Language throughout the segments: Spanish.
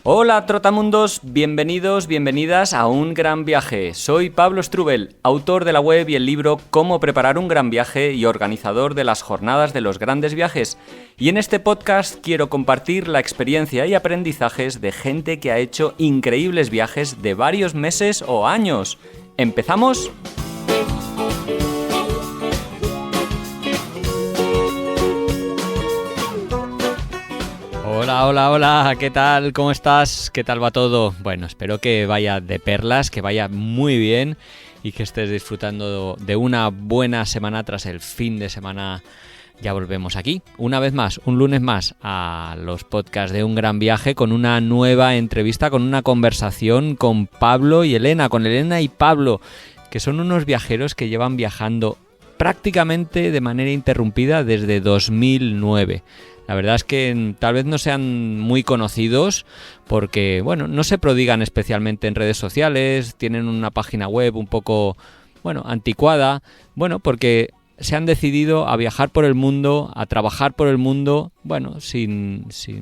Hola Trotamundos, bienvenidos, bienvenidas a Un Gran Viaje. Soy Pablo Strubel, autor de la web y el libro Cómo preparar un gran viaje y organizador de las jornadas de los grandes viajes. Y en este podcast quiero compartir la experiencia y aprendizajes de gente que ha hecho increíbles viajes de varios meses o años. ¿Empezamos? Hola, ¿qué tal? ¿Cómo estás? ¿Qué tal va todo? Bueno, espero que vaya de perlas, que vaya muy bien y que estés disfrutando de una buena semana tras el fin de semana. Ya volvemos aquí, una vez más, un lunes más, a los podcasts de Un Gran Viaje con una nueva entrevista, con una conversación con Pablo y Elena, con Elena y Pablo, que son unos viajeros que llevan viajando prácticamente de manera interrumpida desde 2009. La verdad es que tal vez no sean muy conocidos porque, bueno, no se prodigan especialmente en redes sociales, tienen una página web un poco, anticuada, porque se han decidido a viajar por el mundo, a trabajar por el mundo,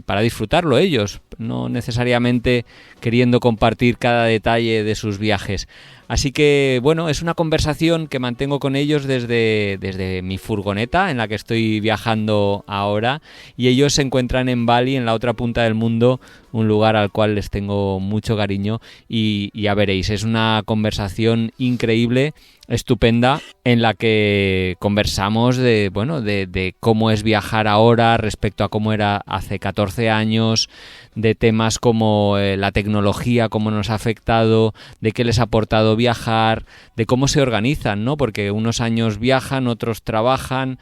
para disfrutarlo ellos, no necesariamente queriendo compartir cada detalle de sus viajes. Así que, es una conversación que mantengo con ellos desde mi furgoneta en la que estoy viajando ahora, y ellos se encuentran en Bali, en la otra punta del mundo, un lugar al cual les tengo mucho cariño, y ya veréis, es una conversación increíble, estupenda, en la que conversamos de cómo es viajar ahora respecto a cómo era hace 14 años, de temas como la tecnología, cómo nos ha afectado, de qué les ha aportado viajar, de cómo se organizan, ¿no? Porque unos años viajan, otros trabajan,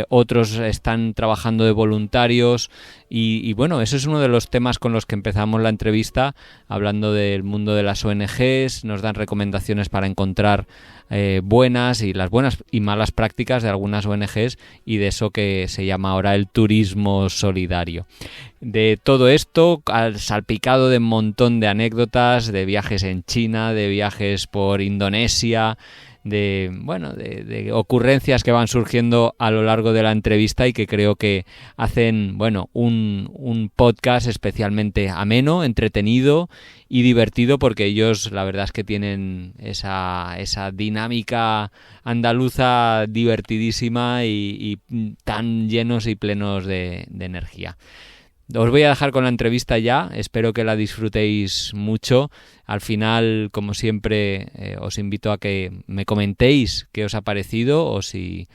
otros están trabajando de voluntarios y eso es uno de los temas con los que empezamos la entrevista, hablando del mundo de las ONGs, nos dan recomendaciones para encontrar buenas y malas prácticas de algunas ONGs y de eso que se llama ahora el turismo solidario. De todo esto, salpicado de un montón de anécdotas, de viajes en China, de viajes por Indonesia, de ocurrencias que van surgiendo a lo largo de la entrevista y que creo que hacen, un podcast especialmente ameno, entretenido y divertido, porque ellos la verdad es que tienen esa dinámica andaluza divertidísima y tan llenos y plenos de energía. Os voy a dejar con la entrevista ya, espero que la disfrutéis mucho. Al final, como siempre, os invito a que me comentéis qué os ha parecido, o si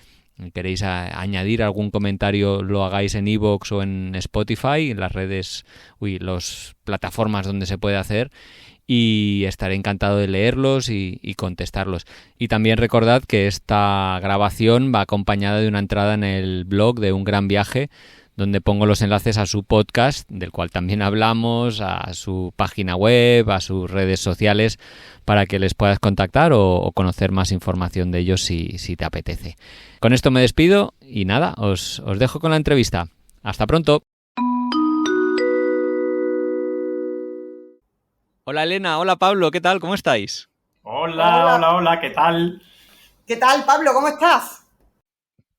queréis añadir algún comentario lo hagáis en iVoox o en Spotify, en las plataformas donde se puede hacer, y estaré encantado de leerlos y contestarlos. Y también recordad que esta grabación va acompañada de una entrada en el blog de Un Gran Viaje, donde pongo los enlaces a su podcast, del cual también hablamos, a su página web, a sus redes sociales, para que les puedas contactar o conocer más información de ellos si te apetece. Con esto me despido y nada, os dejo con la entrevista. ¡Hasta pronto! Hola Elena, hola Pablo, ¿qué tal? ¿Cómo estáis? Hola, ¿qué tal? ¿Qué tal, Pablo? ¿Cómo estás?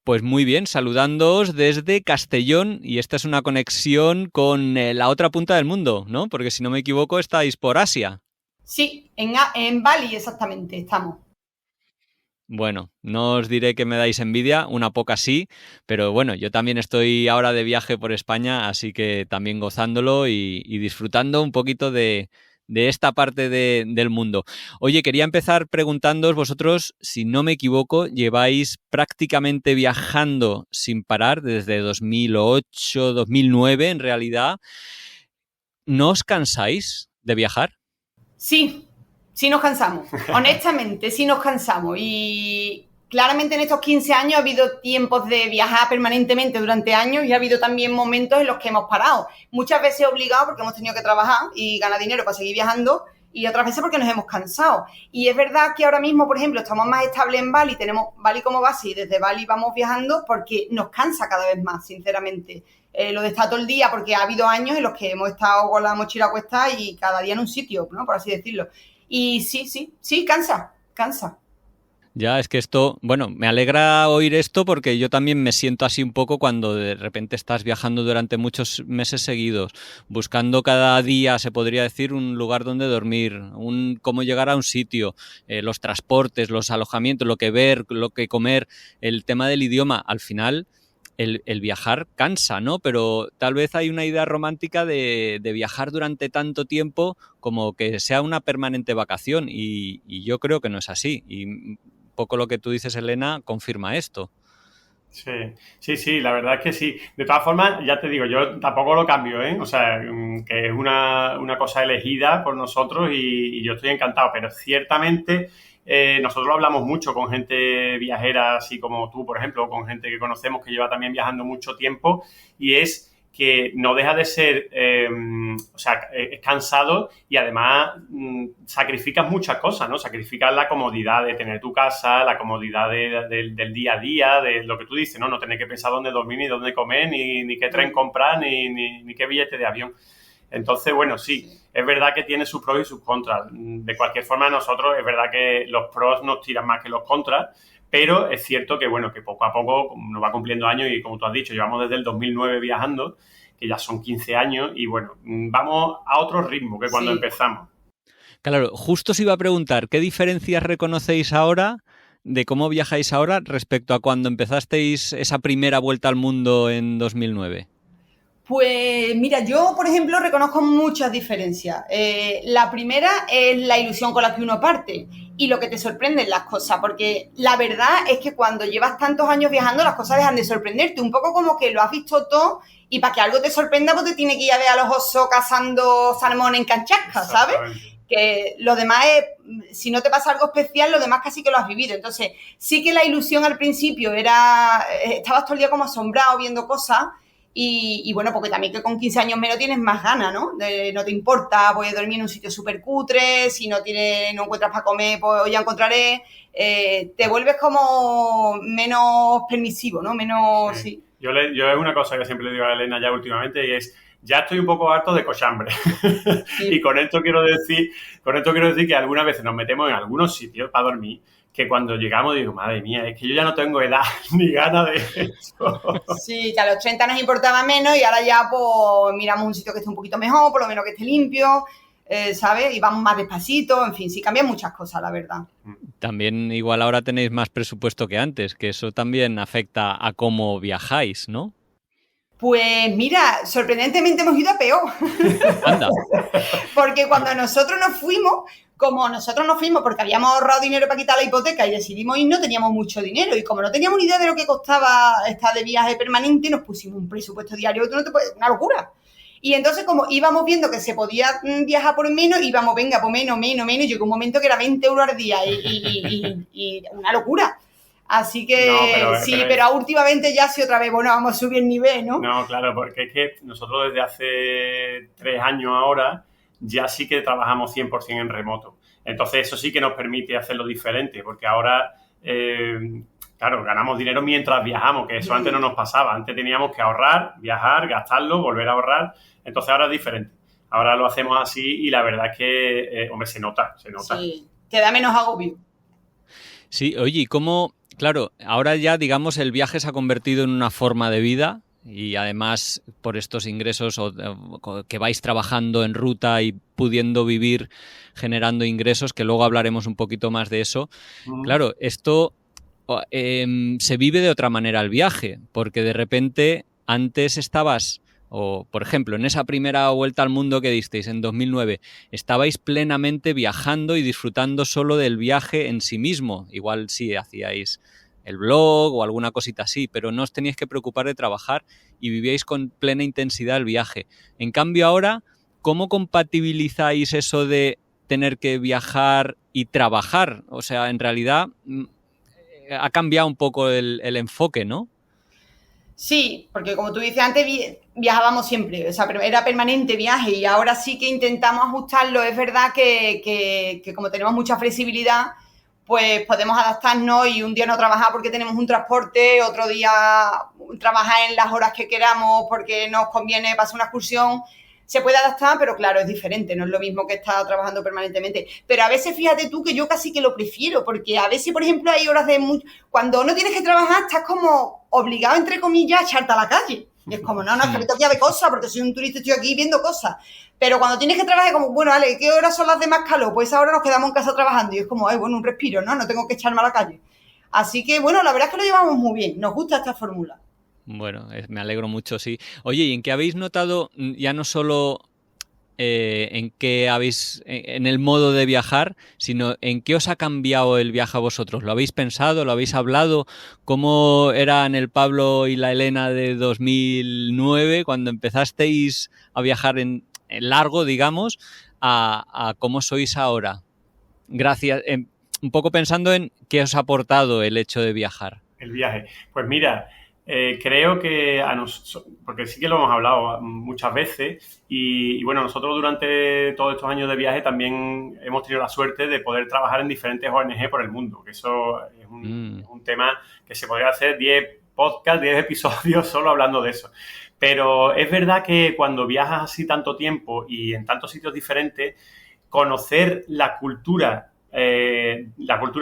Pues muy bien, saludándoos desde Castellón, y esta es una conexión con la otra punta del mundo, ¿no? Porque si no me equivoco estáis por Asia. Sí, en Bali exactamente estamos. Bueno, no os diré que me dais envidia, una poca sí, pero yo también estoy ahora de viaje por España, así que también gozándolo y disfrutando un poquito de esta parte del mundo. Oye, quería empezar preguntándoos vosotros, si no me equivoco, lleváis prácticamente viajando sin parar desde 2008, 2009 en realidad. ¿No os cansáis de viajar? Sí nos cansamos. Honestamente, sí nos cansamos. Y claramente en estos 15 años ha habido tiempos de viajar permanentemente durante años y ha habido también momentos en los que hemos parado. Muchas veces obligados porque hemos tenido que trabajar y ganar dinero para seguir viajando, y otras veces porque nos hemos cansado. Y es verdad que ahora mismo, por ejemplo, estamos más estables en Bali, tenemos Bali como base y desde Bali vamos viajando porque nos cansa cada vez más, sinceramente. Lo de estar todo el día, porque ha habido años en los que hemos estado con la mochila a cuestas y cada día en un sitio, ¿no? Por así decirlo. Y sí, cansa. Ya, es que esto, bueno, me alegra oír esto porque yo también me siento así un poco cuando de repente estás viajando durante muchos meses seguidos, buscando cada día, se podría decir, un lugar donde dormir, cómo llegar a un sitio, los transportes, los alojamientos, lo que ver, lo que comer, el tema del idioma. Al final, el viajar cansa, ¿no? Pero tal vez hay una idea romántica de viajar durante tanto tiempo como que sea una permanente vacación y yo creo que no es así. Y poco lo que tú dices, Elena, confirma esto. Sí, sí, sí, la verdad es que sí. De todas formas, ya te digo, yo tampoco lo cambio, ¿eh? O sea, que es una cosa elegida por nosotros y yo estoy encantado, pero ciertamente nosotros hablamos mucho con gente viajera, así como tú, por ejemplo, con gente que conocemos que lleva también viajando mucho tiempo y es que no deja de ser, o sea, es cansado y además sacrificas muchas cosas, ¿no? Sacrificas la comodidad de tener tu casa, la comodidad del día a día, de lo que tú dices, ¿no? No tener que pensar dónde dormir, ni dónde comer, ni qué tren comprar, ni qué billete de avión. Entonces, bueno, sí, es verdad que tiene sus pros y sus contras. De cualquier forma, nosotros es verdad que los pros nos tiran más que los contras, pero es cierto que, bueno, que poco a poco nos va cumpliendo años y, como tú has dicho, llevamos desde el 2009 viajando, que ya son 15 años y, bueno, vamos a otro ritmo que cuando empezamos. Claro, justo os iba a preguntar, ¿qué diferencias reconocéis ahora de cómo viajáis ahora respecto a cuando empezasteis esa primera vuelta al mundo en 2009? Pues mira, yo por ejemplo reconozco muchas diferencias. La primera es la ilusión con la que uno parte y lo que te sorprenden las cosas, porque la verdad es que cuando llevas tantos años viajando las cosas dejan de sorprenderte, un poco como que lo has visto todo y para que algo te sorprenda pues te tiene que ir a ver a los osos cazando salmón en Kamchatka, ¿sabes? Que lo demás es, si no te pasa algo especial, lo demás casi que lo has vivido. Entonces sí que la ilusión al principio era, estabas todo el día como asombrado viendo cosas. Y bueno, porque también que con 15 años menos tienes más ganas, ¿no? No te importa, puedes dormir en un sitio súper cutre, si no encuentras para comer, pues ya encontraré. Te vuelves como menos permisivo, ¿no? Menos, sí. Yo es una cosa que siempre le digo a Elena ya últimamente y es, ya estoy un poco harto de cochambre. Sí. Y con esto quiero decir que algunas veces nos metemos en algunos sitios para dormir que cuando llegamos digo, madre mía, es que yo ya no tengo edad ni ganas de eso. Sí, que a los 30 nos importaba menos y ahora ya pues miramos un sitio que esté un poquito mejor, por lo menos que esté limpio, ¿sabes? Y vamos más despacito, en fin, sí cambian muchas cosas, la verdad. También igual ahora tenéis más presupuesto que antes, que eso también afecta a cómo viajáis, ¿no? Pues mira, sorprendentemente hemos ido a peor. Anda. Porque cuando nosotros nos fuimos, porque habíamos ahorrado dinero para quitar la hipoteca y decidimos ir, no teníamos mucho dinero. Y como no teníamos ni idea de lo que costaba estar de viaje permanente, nos pusimos un presupuesto diario, una locura. Y entonces, como íbamos viendo que se podía viajar por menos, íbamos, venga, por menos. Llegó un momento que era 20 euros al día y una locura. Así que no, pero últimamente ya sí otra vez, bueno, vamos a subir el nivel, ¿no? No, claro, porque es que nosotros desde hace 3 años ahora ya sí que trabajamos 100% en remoto. Entonces eso sí que nos permite hacerlo diferente, porque ahora, claro, ganamos dinero mientras viajamos, que eso antes no nos pasaba. Antes teníamos que ahorrar, viajar, gastarlo, volver a ahorrar. Entonces ahora es diferente. Ahora lo hacemos así y la verdad es que, hombre, se nota. Sí, te da menos agobio. Sí, oye, ¿y cómo...? Claro, ahora ya, digamos, el viaje se ha convertido en una forma de vida y además por estos ingresos que vais trabajando en ruta y pudiendo vivir generando ingresos, que luego hablaremos un poquito más de eso. Claro, esto se vive de otra manera el viaje, porque de repente antes estabas... O, por ejemplo, en esa primera vuelta al mundo que disteis en 2009, estabais plenamente viajando y disfrutando solo del viaje en sí mismo. Igual sí hacíais el blog o alguna cosita así, pero no os teníais que preocupar de trabajar y vivíais con plena intensidad el viaje. En cambio ahora, ¿cómo compatibilizáis eso de tener que viajar y trabajar? O sea, en realidad ha cambiado un poco el enfoque, ¿no? Sí, porque como tú dices, antes viajábamos siempre, o sea, era permanente viaje y ahora sí que intentamos ajustarlo. Es verdad que como tenemos mucha flexibilidad, pues podemos adaptarnos y un día no trabajar porque tenemos un transporte, otro día trabajar en las horas que queramos porque nos conviene pasar una excursión. se puede adaptar, pero claro, es diferente, no es lo mismo que estar trabajando permanentemente. Pero a veces, fíjate tú, que yo casi que lo prefiero, porque a veces, por ejemplo, hay horas cuando no tienes que trabajar, estás como obligado, entre comillas, a echarte a la calle. Y es como, no, es que me tengo que ir a ver cosas, porque soy un turista y estoy aquí viendo cosas. Pero cuando tienes que trabajar, como, bueno, vale, ¿qué horas son las de más calor? Pues ahora nos quedamos en casa trabajando. Y es como, bueno, un respiro, ¿no? No tengo que echarme a la calle. Así que, bueno, la verdad es que lo llevamos muy bien. Nos gusta esta fórmula. Bueno, me alegro mucho, sí. Oye, ¿y en qué habéis notado, ya no solo en qué en el modo de viajar, sino en qué os ha cambiado el viaje a vosotros? ¿Lo habéis pensado? ¿Lo habéis hablado? ¿Cómo eran el Pablo y la Elena de 2009 cuando empezasteis a viajar en largo, digamos, a cómo sois ahora? Gracias, un poco pensando en qué os ha aportado el hecho de viajar. El viaje. Pues mira, creo que porque sí que lo hemos hablado muchas veces y bueno, nosotros durante todos estos años de viaje también hemos tenido la suerte de poder trabajar en diferentes ONG por el mundo, que eso es un tema que se podría hacer 10 podcasts, 10 episodios solo hablando de eso. Pero es verdad que cuando viajas así tanto tiempo y en tantos sitios diferentes, conocer la cultura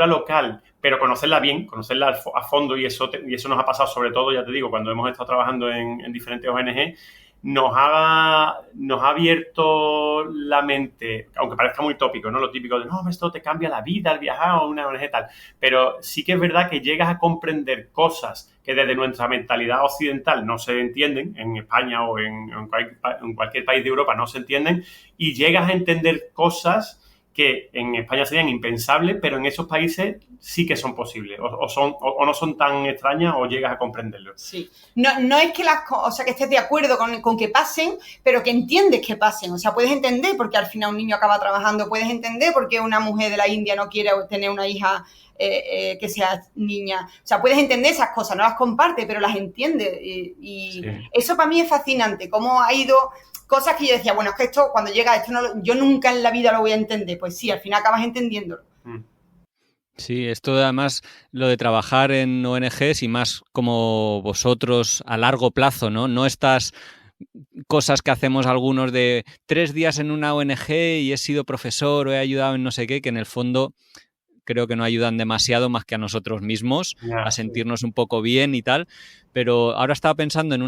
local, pero conocerla bien, conocerla a fondo, y eso nos ha pasado sobre todo, ya te digo, cuando hemos estado trabajando en diferentes ONG, nos ha abierto la mente, aunque parezca muy tópico, ¿no? Lo típico de, no, esto te cambia la vida al viajar a una ONG tal, pero sí que es verdad que llegas a comprender cosas que desde nuestra mentalidad occidental no se entienden, en España o en cualquier país de Europa no se entienden, y llegas a entender cosas que en España serían impensables, pero en esos países sí que son posibles, o no son tan extrañas, o llegas a comprenderlo. Sí. No es que que estés de acuerdo con que pasen, pero que entiendes que pasen. O sea, puedes entender por qué al final un niño acaba trabajando, puedes entender por qué una mujer de la India no quiere tener una hija que sea niña. O sea, puedes entender esas cosas, no las compartes, pero las entiendes. Y sí. Eso para mí es fascinante, cómo ha ido... Cosas que yo decía, bueno, es que esto, cuando llega esto, yo nunca en la vida lo voy a entender. Pues sí, al final acabas entendiéndolo. Sí, esto además, lo de trabajar en ONGs y más como vosotros a largo plazo, ¿no? No estas cosas que hacemos algunos de 3 días en una ONG y he sido profesor o he ayudado en no sé qué, que en el fondo creo que no ayudan demasiado más que a nosotros mismos, a sentirnos un poco bien y tal. Pero ahora estaba pensando en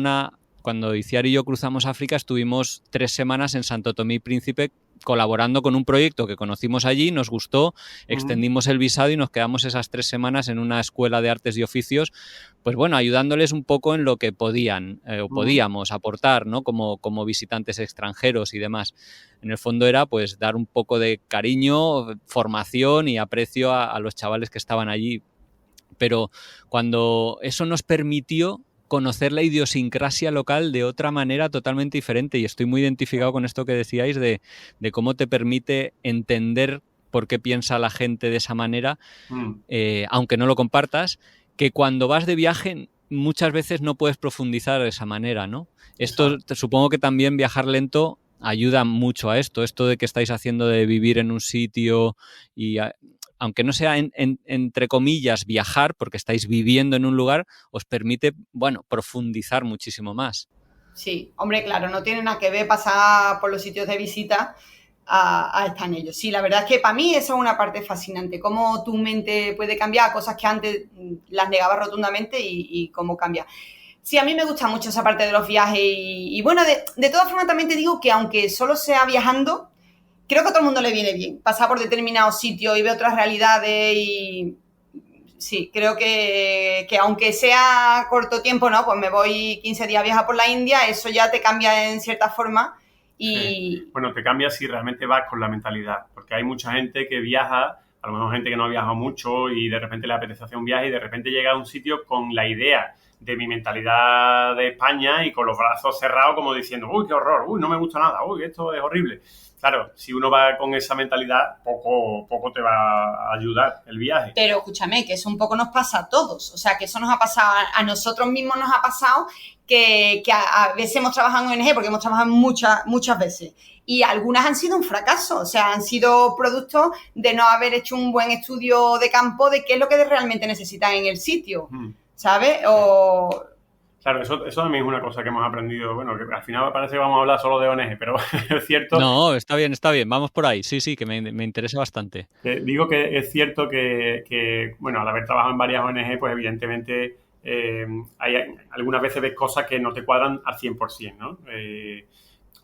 cuando Iciar y yo cruzamos África, estuvimos 3 semanas en Santo Tomé y Príncipe colaborando con un proyecto que conocimos allí, nos gustó, extendimos el visado y nos quedamos esas 3 semanas en una escuela de artes y oficios, pues bueno, ayudándoles un poco en lo que podían o podíamos aportar, ¿no? Como visitantes extranjeros y demás. En el fondo era pues dar un poco de cariño, formación y aprecio a los chavales que estaban allí. Pero cuando eso nos permitió conocer la idiosincrasia local de otra manera totalmente diferente, y estoy muy identificado con esto que decíais de cómo te permite entender por qué piensa la gente de esa manera, aunque no lo compartas, que cuando vas de viaje muchas veces no puedes profundizar de esa manera, ¿no? Esto supongo que también viajar lento ayuda mucho a esto de que estáis haciendo de vivir en un sitio y... aunque no sea entre comillas viajar, porque estáis viviendo en un lugar, os permite, bueno, profundizar muchísimo más. Sí, hombre, claro, no tiene nada que ver pasar por los sitios de visita a estar en ellos. Sí, la verdad es que para mí eso es una parte fascinante, cómo tu mente puede cambiar cosas que antes las negabas rotundamente y cómo cambia. Sí, a mí me gusta mucho esa parte de los viajes y bueno, de todas formas también te digo que aunque solo sea viajando, creo que a todo el mundo le viene bien pasar por determinados sitios y ver otras realidades y sí, creo que aunque sea corto tiempo, ¿no? Pues me voy 15 días a viajar por la India, eso ya te cambia en cierta forma y... Sí. Bueno, te cambia si realmente vas con la mentalidad, porque hay mucha gente que viaja, a lo mejor gente que no ha viajado mucho y de repente le apetece hacer un viaje y de repente llega a un sitio con la idea de mi mentalidad de España y con los brazos cerrados como diciendo, uy, qué horror, uy, no me gusta nada, uy, esto es horrible. Claro, si uno va con esa mentalidad, poco te va a ayudar el viaje. Pero escúchame, que eso un poco nos pasa a todos. O sea, que eso nos ha pasado, a nosotros mismos nos ha pasado que a veces hemos trabajado en ONG, porque hemos trabajado muchas veces. Y algunas han sido un fracaso. O sea, han sido productos de no haber hecho un buen estudio de campo de qué es lo que realmente necesitan en el sitio. ¿Sabes? Claro, eso también es una cosa que hemos aprendido. Bueno, que al final parece que vamos a hablar solo de ONG, pero es cierto. No, está bien, vamos por ahí. Sí, que me interesa bastante. Digo que es cierto que, bueno, al haber trabajado en varias ONG, pues evidentemente hay algunas veces ves cosas que no te cuadran al 100%, ¿no?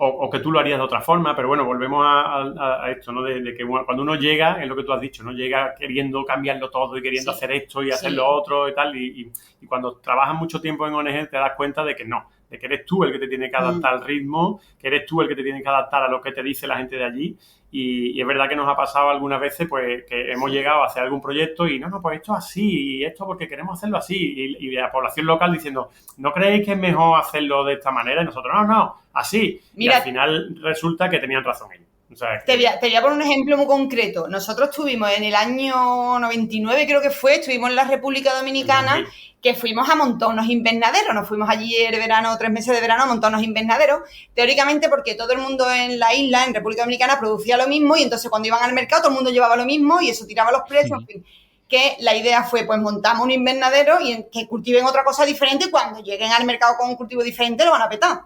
O que tú lo harías de otra forma, pero bueno, volvemos a esto, ¿no? De que cuando uno llega, es lo que tú has dicho, ¿no? Llega queriendo cambiarlo todo y queriendo hacer esto y hacer lo otro y tal, y cuando trabajas mucho tiempo en ONG te das cuenta de que no, de que eres tú el que te tiene que adaptar al ritmo, que eres tú el que te tiene que adaptar a lo que te dice la gente de allí, y es verdad que nos ha pasado algunas veces pues que hemos llegado a hacer algún proyecto y no, pues esto así, y esto porque queremos hacerlo así, y la población local diciendo, ¿no creéis que es mejor hacerlo de esta manera? Y nosotros, no, así. Mira, y al final resulta que tenían razón ellos. O sea, te voy a poner un ejemplo muy concreto. Nosotros estuvimos en el año 99, creo que fue, estuvimos en la República Dominicana, que fuimos a montar unos invernaderos. Nos fuimos allí el verano, 3 meses de verano, a montar unos invernaderos, teóricamente porque todo el mundo en la isla, en República Dominicana, producía lo mismo y entonces cuando iban al mercado todo el mundo llevaba lo mismo y eso tiraba los precios, en fin. Que la idea fue, pues montamos un invernadero y que cultiven otra cosa diferente y cuando lleguen al mercado con un cultivo diferente lo van a petar.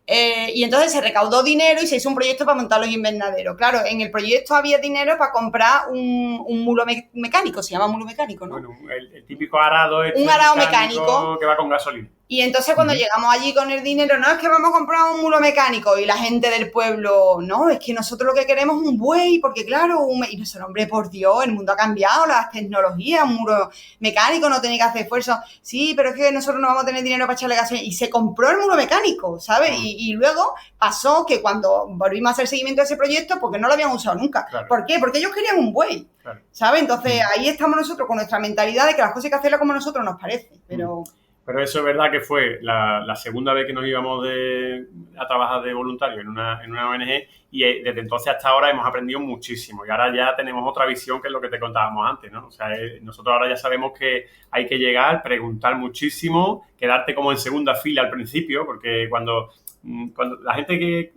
Y entonces se recaudó dinero y se hizo un proyecto para montar los invernaderos. Claro, en el proyecto había dinero para comprar un mulo mecánico, se llama mulo mecánico, ¿no? Bueno, el típico arado. Un arado mecánico que va con gasolina. Y entonces cuando llegamos allí con el dinero, no, es que vamos a comprar un mulo mecánico. Y la gente del pueblo, no, es que nosotros lo que queremos es un buey, porque claro, y nosotros, hombre, por Dios, el mundo ha cambiado, las tecnologías, un mulo mecánico no tiene que hacer esfuerzo. Sí, pero es que nosotros no vamos a tener dinero para echarle gasolina. Y se compró el mulo mecánico, ¿sabes? Y luego pasó que cuando volvimos a hacer seguimiento de ese proyecto, porque no lo habían usado nunca. Claro. ¿Por qué? Porque ellos querían un buey, claro. ¿Sabes? Entonces ahí estamos nosotros con nuestra mentalidad de que las cosas hay que hacerlas como a nosotros nos parece, Pero eso es verdad que fue la segunda vez que nos íbamos a trabajar de voluntario en una ONG y desde entonces hasta ahora hemos aprendido muchísimo y ahora ya tenemos otra visión que es lo que te contábamos antes, ¿no? O sea, nosotros ahora ya sabemos que hay que llegar, preguntar muchísimo, quedarte como en segunda fila al principio, porque cuando la gente que...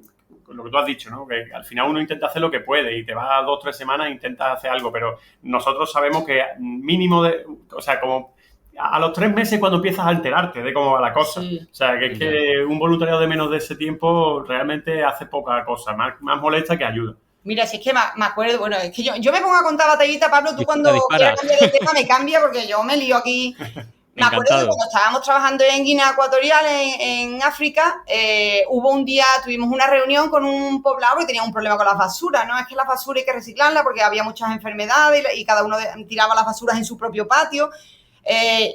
lo que tú has dicho, ¿no? Que al final uno intenta hacer lo que puede y te vas 2 o 3 semanas e intentas hacer algo, pero nosotros sabemos que mínimo o sea, como... a los 3 meses cuando empiezas a enterarte de cómo va la cosa. Sí. O sea, que es que un voluntariado de menos de ese tiempo realmente hace poca cosa, más molesta que ayuda. Mira, si es que me acuerdo, bueno, es que yo me pongo a contar batallita, Pablo, tú cuando quieras cambiar de tema me cambia porque yo me lío aquí. Me acuerdo que cuando estábamos trabajando en Guinea Ecuatorial, en África, hubo un día, tuvimos una reunión con un poblado que tenía un problema con las basuras, ¿no? Es que la basura hay que reciclarla porque había muchas enfermedades y cada uno tiraba las basuras en su propio patio.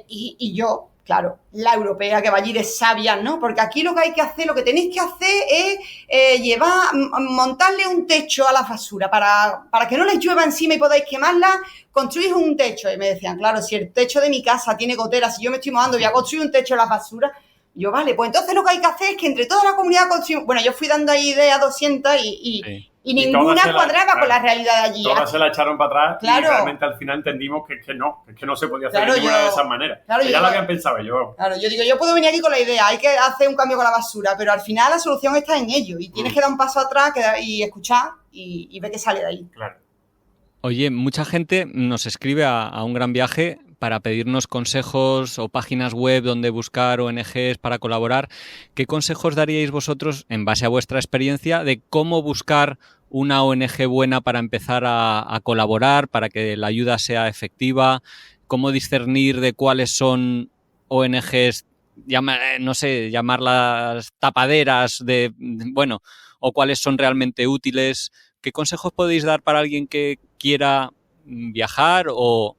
Y yo, claro, la europea que va allí de sabia, ¿no? Porque aquí lo que hay que hacer, lo que tenéis que hacer es montarle un techo a la basura para que no les llueva encima y podáis quemarla, construís un techo. Y me decían, claro, si el techo de mi casa tiene goteras, si yo me estoy mojando voy a construir un techo a la basura. Yo, vale, pues entonces lo que hay que hacer es que entre toda la comunidad construimos... Bueno, yo fui dando ahí ideas 200 y ninguna cuadraba con la realidad de allí. Todas se la echaron para atrás, claro. Y realmente al final entendimos que no se podía hacer de ninguna de esas maneras. Claro, ya lo habían pensado yo. Claro, yo digo, yo puedo venir aquí con la idea, hay que hacer un cambio con la basura, pero al final la solución está en ello y tienes que dar un paso atrás y escuchar y ver qué sale de ahí. Claro. Oye, mucha gente nos escribe a Un Gran Viaje para pedirnos consejos o páginas web donde buscar ONGs para colaborar. ¿Qué consejos daríais vosotros, en base a vuestra experiencia, de cómo buscar una ONG buena para empezar a colaborar, para que la ayuda sea efectiva? ¿Cómo discernir de cuáles son ONGs, no sé, llamarlas tapaderas, o cuáles son realmente útiles? ¿Qué consejos podéis dar para alguien que quiera viajar o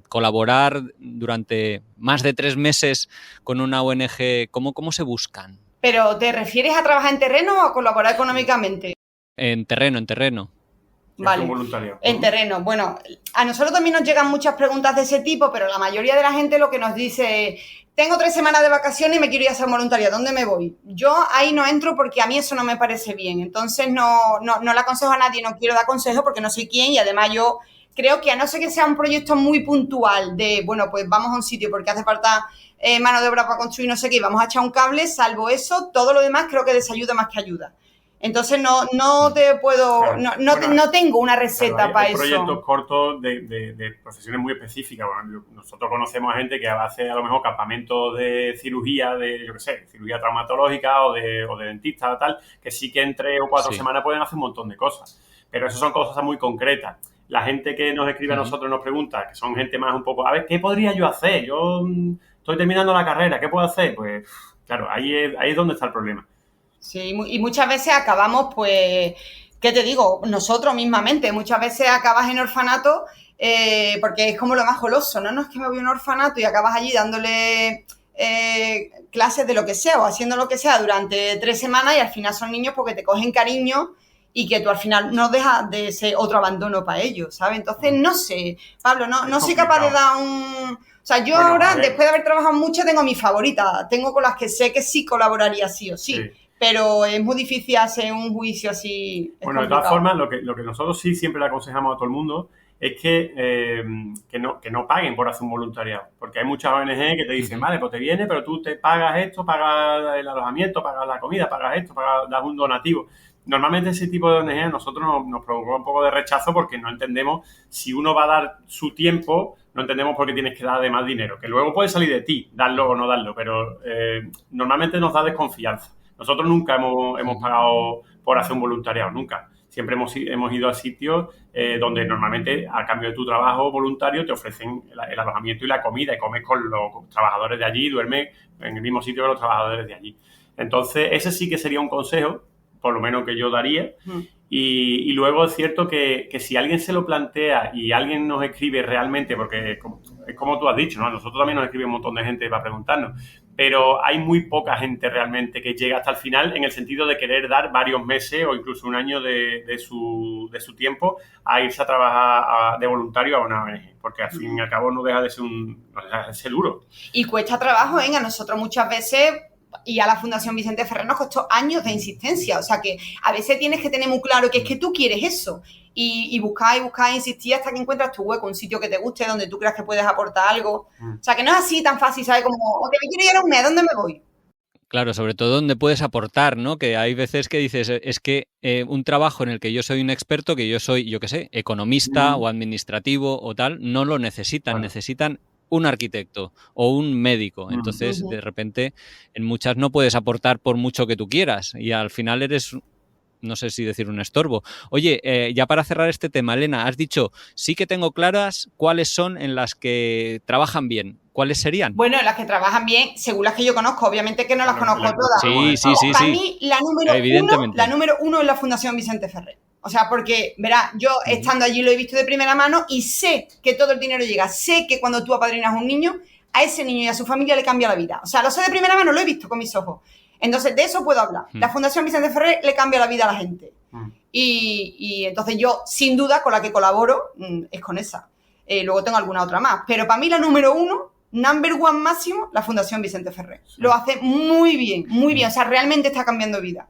colaborar durante más de 3 meses con una ONG? ¿Cómo se buscan? ¿Pero te refieres a trabajar en terreno o a colaborar económicamente? En terreno. Vale, en terreno. Bueno, a nosotros también nos llegan muchas preguntas de ese tipo, pero la mayoría de la gente lo que nos dice, tengo 3 semanas de vacaciones y me quiero ir a hacer voluntariado, ¿dónde me voy? Yo ahí no entro porque a mí eso no me parece bien, entonces no le aconsejo a nadie, no quiero dar consejo porque no soy quién y además yo creo que a no ser que sea un proyecto muy puntual de, bueno, pues vamos a un sitio porque hace falta mano de obra para construir no sé qué y vamos a echar un cable, salvo eso, todo lo demás creo que desayuda más que ayuda. Entonces no te puedo, claro. no tengo una receta para eso. Hay proyectos cortos de profesiones muy específicas. Bueno, nosotros conocemos a gente que hace a lo mejor campamentos de cirugía, yo qué sé, cirugía traumatológica o de dentista o tal, que sí que en 3 o 4 semanas pueden hacer un montón de cosas. Pero eso son cosas muy concretas. La gente que nos escribe a nosotros nos pregunta, que son gente más un poco, a ver, ¿qué podría yo hacer? Yo estoy terminando la carrera, ¿qué puedo hacer? Pues, claro, ahí es donde está el problema. Sí, y muchas veces acabamos, pues, ¿qué te digo? Nosotros mismamente, muchas veces acabas en orfanato porque es como lo más goloso, ¿no? No es que me voy a un orfanato y acabas allí dándole clases de lo que sea o haciendo lo que sea durante 3 semanas y al final son niños porque te cogen cariño y que tú al final no dejas de ser otro abandono para ellos, ¿sabes? Entonces, no sé, Pablo, no soy capaz de dar un... O sea, yo ahora, después de haber trabajado mucho, tengo mis favoritas, tengo con las que sé que sí colaboraría sí o sí. Pero es muy difícil hacer un juicio así. Bueno, de todas formas, lo que nosotros sí siempre le aconsejamos a todo el mundo es que no paguen por hacer un voluntariado. Porque hay muchas ONG que te dicen, vale, pues te viene, pero tú te pagas esto, pagas el alojamiento, pagas la comida, pagas esto, das un donativo. Normalmente ese tipo de ONG a nosotros nos provocó un poco de rechazo porque no entendemos si uno va a dar su tiempo, no entendemos por qué tienes que dar además dinero. Que luego puede salir de ti, darlo o no darlo, pero normalmente nos da desconfianza. Nosotros nunca hemos pagado por hacer un voluntariado, nunca. Siempre hemos ido a sitios donde normalmente a cambio de tu trabajo voluntario te ofrecen el alojamiento y la comida y comes con los trabajadores de allí, duermes en el mismo sitio que los trabajadores de allí. Entonces, ese sí que sería un consejo, por lo menos que yo daría. Y luego es cierto que si alguien se lo plantea y alguien nos escribe realmente, porque es como tú has dicho, ¿no? Nosotros también nos escribe un montón de gente para preguntarnos, pero hay muy poca gente realmente que llega hasta el final en el sentido de querer dar varios meses o incluso un año de su tiempo a irse a trabajar de voluntario a una ONG, porque al fin y al cabo no deja de ser duro. Y cuesta trabajo, a nosotros muchas veces... Y a la Fundación Vicente Ferrer nos costó años de insistencia. O sea que a veces tienes que tener muy claro que es que tú quieres eso. Y buscar, insistir hasta que encuentras tu hueco, un sitio que te guste, donde tú creas que puedes aportar algo. O sea que no es así tan fácil, ¿sabes? Como, ok, me quiero ir a un mes, ¿a dónde me voy? Claro, sobre todo donde puedes aportar, ¿no? Que hay veces que dices, es que un trabajo en el que yo soy un experto, que yo soy, yo qué sé, economista o administrativo o tal, no lo necesitan. Bueno. Necesitan un arquitecto o un médico. Entonces, de repente, en muchas no puedes aportar por mucho que tú quieras y al final eres, no sé si decir un estorbo. Oye, ya para cerrar este tema, Elena, has dicho, sí que tengo claras cuáles son en las que trabajan bien. ¿Cuáles serían? Bueno, las que trabajan bien, según las que yo conozco, obviamente que no las conozco todas. Sí. Para mí, la número uno es la Fundación Vicente Ferrer. O sea, porque, verás, yo estando allí lo he visto de primera mano y sé que todo el dinero llega. Sé que cuando tú apadrinas a un niño, a ese niño y a su familia le cambia la vida. O sea, lo sé de primera mano, lo he visto con mis ojos. Entonces, de eso puedo hablar. La Fundación Vicente Ferrer le cambia la vida a la gente. Y entonces yo, sin duda, con la que colaboro es con esa. Luego tengo alguna otra más. Pero para mí la número uno, number one máximo, la Fundación Vicente Ferrer. Sí. Lo hace muy bien, muy bien. O sea, realmente está cambiando vida.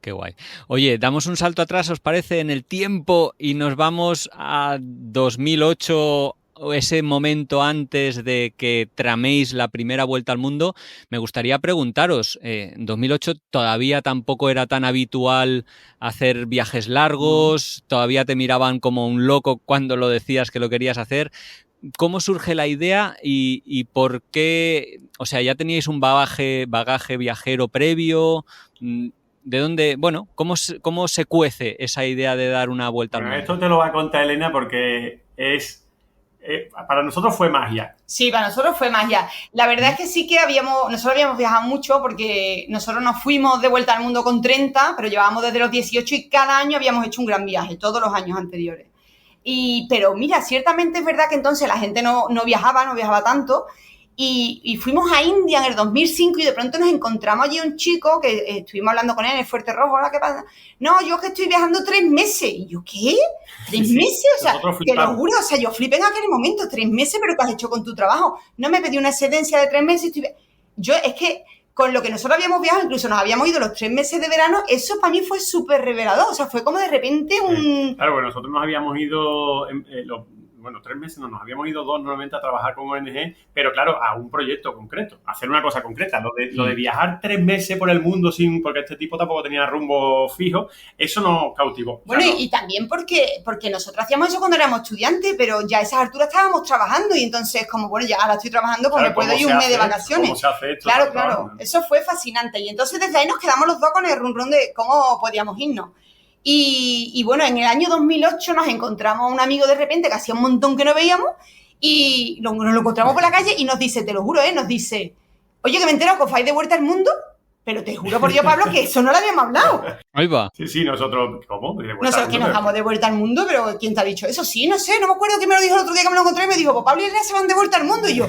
Qué guay. Oye, damos un salto atrás, ¿os parece? En el tiempo y nos vamos a 2008, ese momento antes de que traméis la primera vuelta al mundo. Me gustaría preguntaros, en 2008 todavía tampoco era tan habitual hacer viajes largos, todavía te miraban como un loco cuando lo decías que lo querías hacer. ¿Cómo surge la idea y por qué? O sea, ¿ya teníais un bagaje viajero previo? ¿De dónde? Bueno, ¿cómo se cuece esa idea de dar una vuelta al mundo? Esto te lo va a contar Elena porque para nosotros fue magia. Sí, para nosotros fue magia. La verdad es que sí que nosotros habíamos viajado mucho porque nosotros nos fuimos de vuelta al mundo con 30, pero llevábamos desde los 18 y cada año habíamos hecho un gran viaje, todos los años anteriores. Pero mira, ciertamente es verdad que entonces la gente no viajaba tanto. Y fuimos a India en el 2005 y de pronto nos encontramos allí un chico que estuvimos hablando con él en el Fuerte Rojo. Hola, ¿qué pasa? No, yo es que estoy viajando 3 meses. Y yo, ¿qué? ¿3 meses? O sea, te lo juro, o sea, yo flipé en aquel momento. 3 meses, ¿pero qué has hecho con tu trabajo? No me pedí una excedencia de 3 meses. Yo, es que con lo que nosotros habíamos viajado, incluso nos habíamos ido los 3 meses de verano, eso para mí fue súper revelador. O sea, fue como de repente un... Claro, bueno, nosotros nos habíamos ido... bueno, 3 meses no, nos habíamos ido 2 normalmente a trabajar con ONG, pero claro, a un proyecto concreto, a hacer una cosa concreta. Lo de viajar 3 meses por el mundo porque este tipo tampoco tenía rumbo fijo, eso nos cautivó. Bueno, o sea, y también porque nosotros hacíamos eso cuando éramos estudiantes, pero ya a esas alturas estábamos trabajando y entonces como, bueno, ya ahora estoy trabajando, pues claro, me puedo ir un mes de vacaciones. ¿Cómo se hace esto? Claro, claro, eso fue fascinante. Y entonces desde ahí nos quedamos los dos con el run de cómo podíamos irnos. Y bueno, en el año 2008 nos encontramos a un amigo de repente que hacía un montón que no veíamos y nos lo encontramos por la calle y nos dice, te lo juro, nos dice, oye, que me he enterado que os vais de vuelta al mundo, pero te juro por Dios, Pablo, que eso no lo habíamos hablado. Ahí va. Sí, nosotros, ¿cómo? Nosotros que nos vamos de vuelta al mundo, pero ¿quién te ha dicho eso? Sí, no sé, no me acuerdo quién me lo dijo el otro día que me lo encontré y me dijo, pues Pablo y Elena se van de vuelta al mundo. Y yo,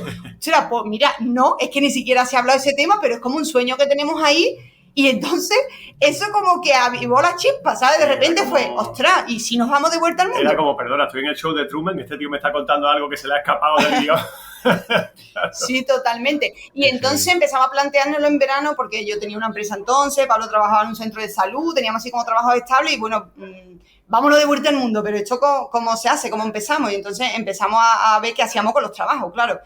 pues mira, no, es que ni siquiera se ha hablado de ese tema, pero es como un sueño que tenemos ahí. Y entonces, eso como que avivó la chispa, ¿sabes? De repente fue, ostras, ¿y si nos vamos de vuelta al mundo? Era como, perdona, estoy en el show de Truman y este tío me está contando algo que se le ha escapado del guión. Claro. Sí, totalmente. Y entonces empezamos a planteárnoslo en verano porque yo tenía una empresa entonces, Pablo trabajaba en un centro de salud, teníamos así como trabajo estable y bueno, vámonos de vuelta al mundo, pero esto ¿cómo se hace? ¿Cómo empezamos? Y entonces empezamos a ver qué hacíamos con los trabajos, claro.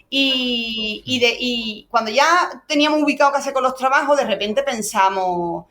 Y cuando ya teníamos ubicado qué hacer con los trabajos, de repente pensamos,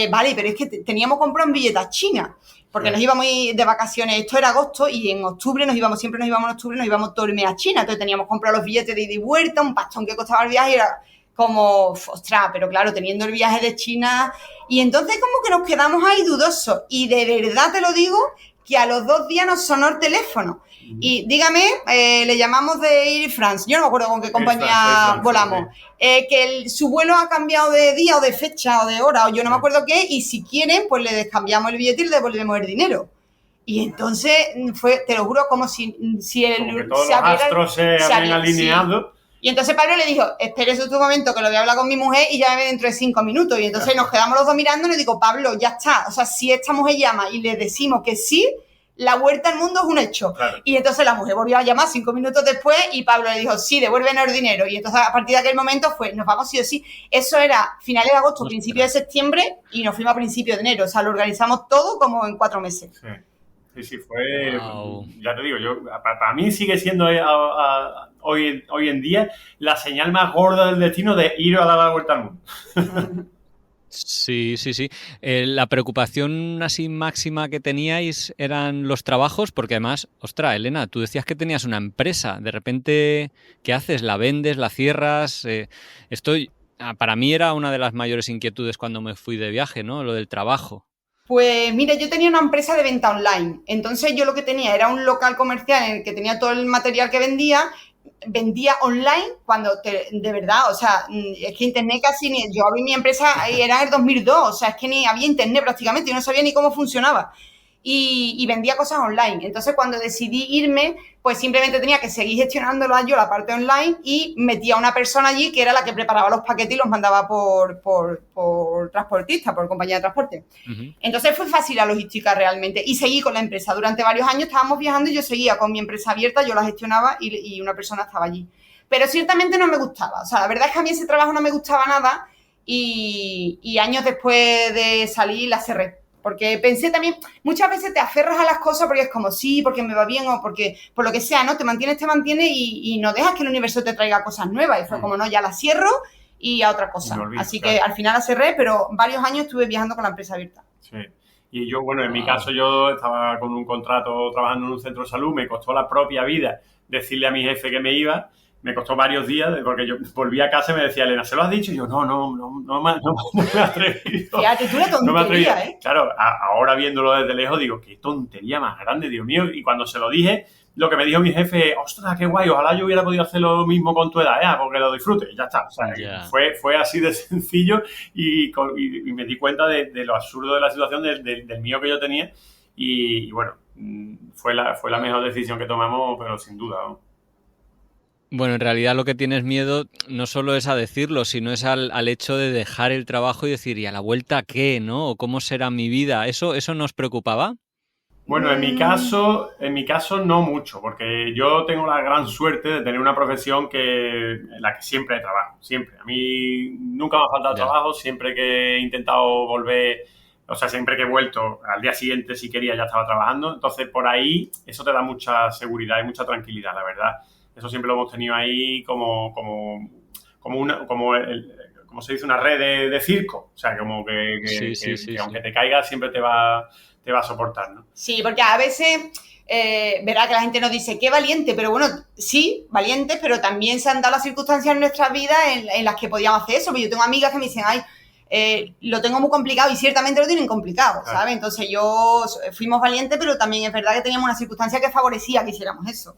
vale, pero es que teníamos comprado un billete a China, porque nos íbamos de vacaciones, esto era agosto, y en octubre siempre nos íbamos todo el mes a China, entonces teníamos comprado los billetes de ida y vuelta, un pastón que costaba el viaje, y era como, ostras, pero claro, teniendo el viaje de China, y entonces como que nos quedamos ahí dudosos, y de verdad te lo digo, que a los 2 días nos sonó el teléfono, y dígame, le llamamos de Air France, yo no me acuerdo con qué compañía volamos, que su vuelo ha cambiado de día o de fecha o de hora, o yo no me acuerdo qué, y si quieren, pues le descambiamos el billete y le devolvemos el dinero. Y entonces fue, te lo juro, como si todos los astros se habían alineado. Sí. Y entonces Pablo le dijo, espérese un momento que lo voy a hablar con mi mujer y llámame dentro de 5 minutos. Y entonces nos quedamos los dos mirando y le digo, Pablo, ya está. O sea, si esta mujer llama y le decimos que sí, la vuelta al mundo es un hecho. Claro. Y entonces la mujer volvió a llamar 5 minutos después y Pablo le dijo, sí, devuélvenos el dinero. Y entonces a partir de aquel momento nos vamos sí o sí. Eso era finales de agosto, principios de septiembre y nos fuimos a principios de enero. O sea, lo organizamos todo como en 4 meses. Sí, fue, wow. Ya te digo, para mí sigue siendo hoy en día la señal más gorda del destino de ir a dar la vuelta al mundo. Sí. La preocupación así máxima que teníais eran los trabajos, porque además, ostras, Elena, tú decías que tenías una empresa, de repente, ¿qué haces? ¿La vendes? ¿La cierras? Para mí era una de las mayores inquietudes cuando me fui de viaje, ¿no? Lo del trabajo. Pues mira, yo tenía una empresa de venta online, entonces yo lo que tenía era un local comercial en el que tenía todo el material que vendía online de verdad, o sea, es que internet casi ni, yo abrí mi empresa y era en el 2002, o sea, es que ni había internet prácticamente, yo no sabía ni cómo funcionaba. Y vendía cosas online. Entonces, cuando decidí irme, pues simplemente tenía que seguir gestionándolo yo, la parte online, y metía a una persona allí que era la que preparaba los paquetes y los mandaba por transportista, por compañía de transporte. Uh-huh. Entonces, fue fácil la logística realmente. Y seguí con la empresa. Durante varios años estábamos viajando y yo seguía con mi empresa abierta, yo la gestionaba y una persona estaba allí. Pero ciertamente no me gustaba. O sea, la verdad es que a mí ese trabajo no me gustaba nada y años después de salir la cerré. Porque pensé también, muchas veces te aferras a las cosas porque es como, sí, porque me va bien o porque, por lo que sea, ¿no? Te mantienes y no dejas que el universo te traiga cosas nuevas. Y fue como, no, ya la cierro y a otra cosa. Así que al final la cerré, pero varios años estuve viajando con la empresa abierta. Sí. Y yo, bueno, en mi caso yo estaba con un contrato trabajando en un centro de salud, me costó la propia vida decirle a mi jefe que me iba. Me costó varios días, porque yo volví a casa y me decía, Elena, ¿se lo has dicho? Y yo, no me he atrevido. Fíjate, tú la tontería, no me he atrevido. Claro, ahora viéndolo desde lejos digo, qué tontería más grande, Dios mío. Y cuando se lo dije, lo que me dijo mi jefe, ostras, qué guay, ojalá yo hubiera podido hacer lo mismo con tu edad, porque lo disfrutes. Y ya está. O sea, fue así de sencillo y me di cuenta de lo absurdo de la situación, del mío que yo tenía. Y bueno, fue la mejor decisión que tomamos, pero sin duda, ¿no? Bueno, en realidad lo que tienes miedo no solo es a decirlo, sino es al hecho de dejar el trabajo y decir, ¿y a la vuelta qué, no? ¿O cómo será mi vida? ¿Eso nos preocupaba? Bueno, en mi caso no mucho, porque yo tengo la gran suerte de tener una profesión en la que siempre hay trabajo, siempre. A mí nunca me ha faltado trabajo, siempre que he intentado volver O sea, siempre que he vuelto, al día siguiente, si quería, ya estaba trabajando. Entonces, por ahí, eso te da mucha seguridad y mucha tranquilidad, la verdad. Eso siempre lo hemos tenido ahí como se dice, una red de circo. O sea, como que aunque te caigas, siempre te va a soportar, ¿no? Sí, porque a veces, verá que la gente nos dice, qué valiente, pero bueno, sí, valientes, pero también se han dado las circunstancias en nuestras vidas en las que podíamos hacer eso. Porque yo tengo amigas que me dicen, ay, lo tengo muy complicado, y ciertamente lo tienen complicado, ¿sabes? Claro. Entonces fuimos valientes, pero también es verdad que teníamos una circunstancia que favorecía que hiciéramos eso.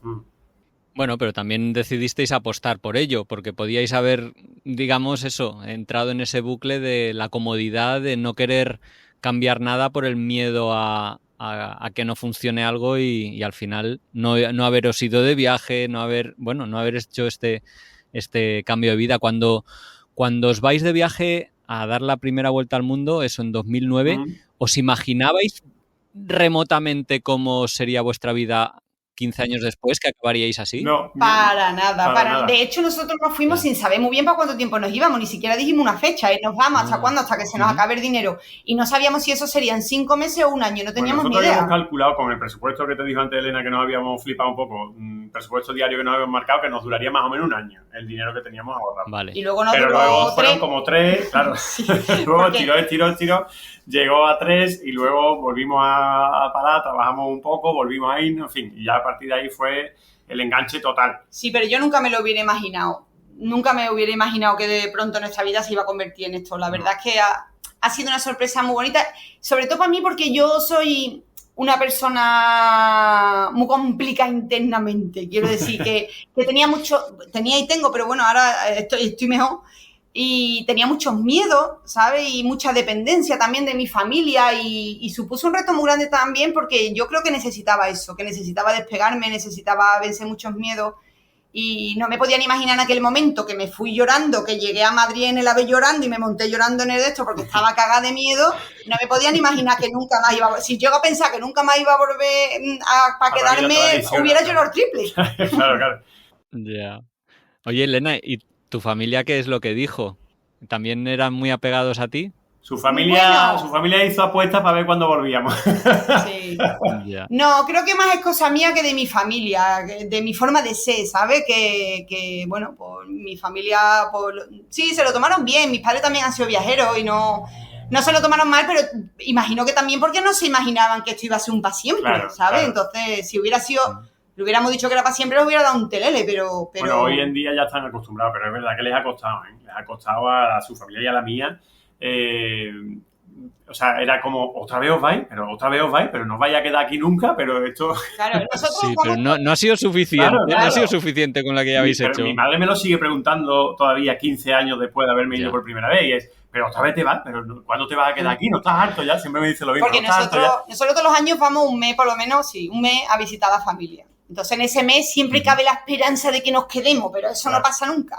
Bueno, pero también decidisteis apostar por ello, porque podíais haber, digamos eso, entrado en ese bucle de la comodidad de no querer cambiar nada por el miedo a que no funcione algo y al final no haberos ido de viaje, no haber hecho este cambio de vida. Cuando os vais de viaje a dar la primera vuelta al mundo, eso en 2009, ¿os imaginabais remotamente cómo sería vuestra vida 15 años después, que acabaríais así? No, para nada. De hecho, nosotros nos fuimos sin saber muy bien para cuánto tiempo nos íbamos, ni siquiera dijimos una fecha, nos vamos, ¿hasta cuándo? Hasta que se nos acabe el dinero. Y no sabíamos si eso serían 5 meses o un año, no teníamos ni idea. Nosotros habíamos calculado con el presupuesto que te dijo antes Elena, que nos habíamos flipado un poco, presupuesto diario que nos habíamos marcado, que nos duraría más o menos un año, el dinero que teníamos ahorrado. Vale. Y luego luego fueron como 3, claro. Sí, luego estiró, llegó a 3 y luego volvimos a parar, trabajamos un poco, volvimos a ir, en fin, y ya a partir de ahí fue el enganche total. Sí, pero yo nunca me lo hubiera imaginado. Nunca me hubiera imaginado que de pronto nuestra vida se iba a convertir en esto. La verdad es que ha sido una sorpresa muy bonita, sobre todo para mí porque yo soy una persona muy complicada internamente. Quiero decir que tenía y tengo, pero bueno, ahora estoy mejor. Y tenía muchos miedos, ¿sabes? Y mucha dependencia también de mi familia y supuso un reto muy grande también porque yo creo que necesitaba eso, que necesitaba despegarme, necesitaba vencer muchos miedos y no me podía ni imaginar en aquel momento que me fui llorando, que llegué a Madrid en el AVE llorando y me monté llorando en el de esto porque estaba cagada de miedo. No me podía ni imaginar que nunca más iba a... Si llego a pensar que nunca más iba a volver para quedarme, hubiera llorado triple. Claro. Ya. Oye, Elena, ¿y tu familia qué es lo que dijo? ¿También eran muy apegados a ti? Su familia hizo apuestas para ver cuándo volvíamos. Sí. Yeah. No, creo que más es cosa mía que de mi familia, de mi forma de ser, ¿sabes? Que bueno, pues mi familia, sí, se lo tomaron bien. Mis padres también han sido viajeros y no se lo tomaron mal, pero imagino que también porque no se imaginaban que esto iba a ser un para siempre, claro, ¿sabes? Claro. Entonces, si hubiera sido... Le hubiéramos dicho que era para siempre, les hubiera dado un telele, pero... Bueno, hoy en día ya están acostumbrados, pero es verdad que les ha costado, ¿eh? Les ha costado a su familia y a la mía. O sea, era como, otra vez os vais, pero no os vais a quedar aquí nunca, pero esto... Claro, nosotros... Sí, pero no ha sido suficiente, claro. No ha sido suficiente con la que ya habéis hecho. Mi madre me lo sigue preguntando todavía 15 años después de haberme ido por primera vez, y es... Pero otra vez te vas, pero ¿cuándo te vas a quedar aquí? ¿No estás harto ya? Siempre me dice lo mismo. Porque nosotros todos los años vamos un mes, por lo menos, sí, un mes a visitar a la familia. Entonces, en ese mes siempre cabe la esperanza de que nos quedemos, pero eso no pasa nunca.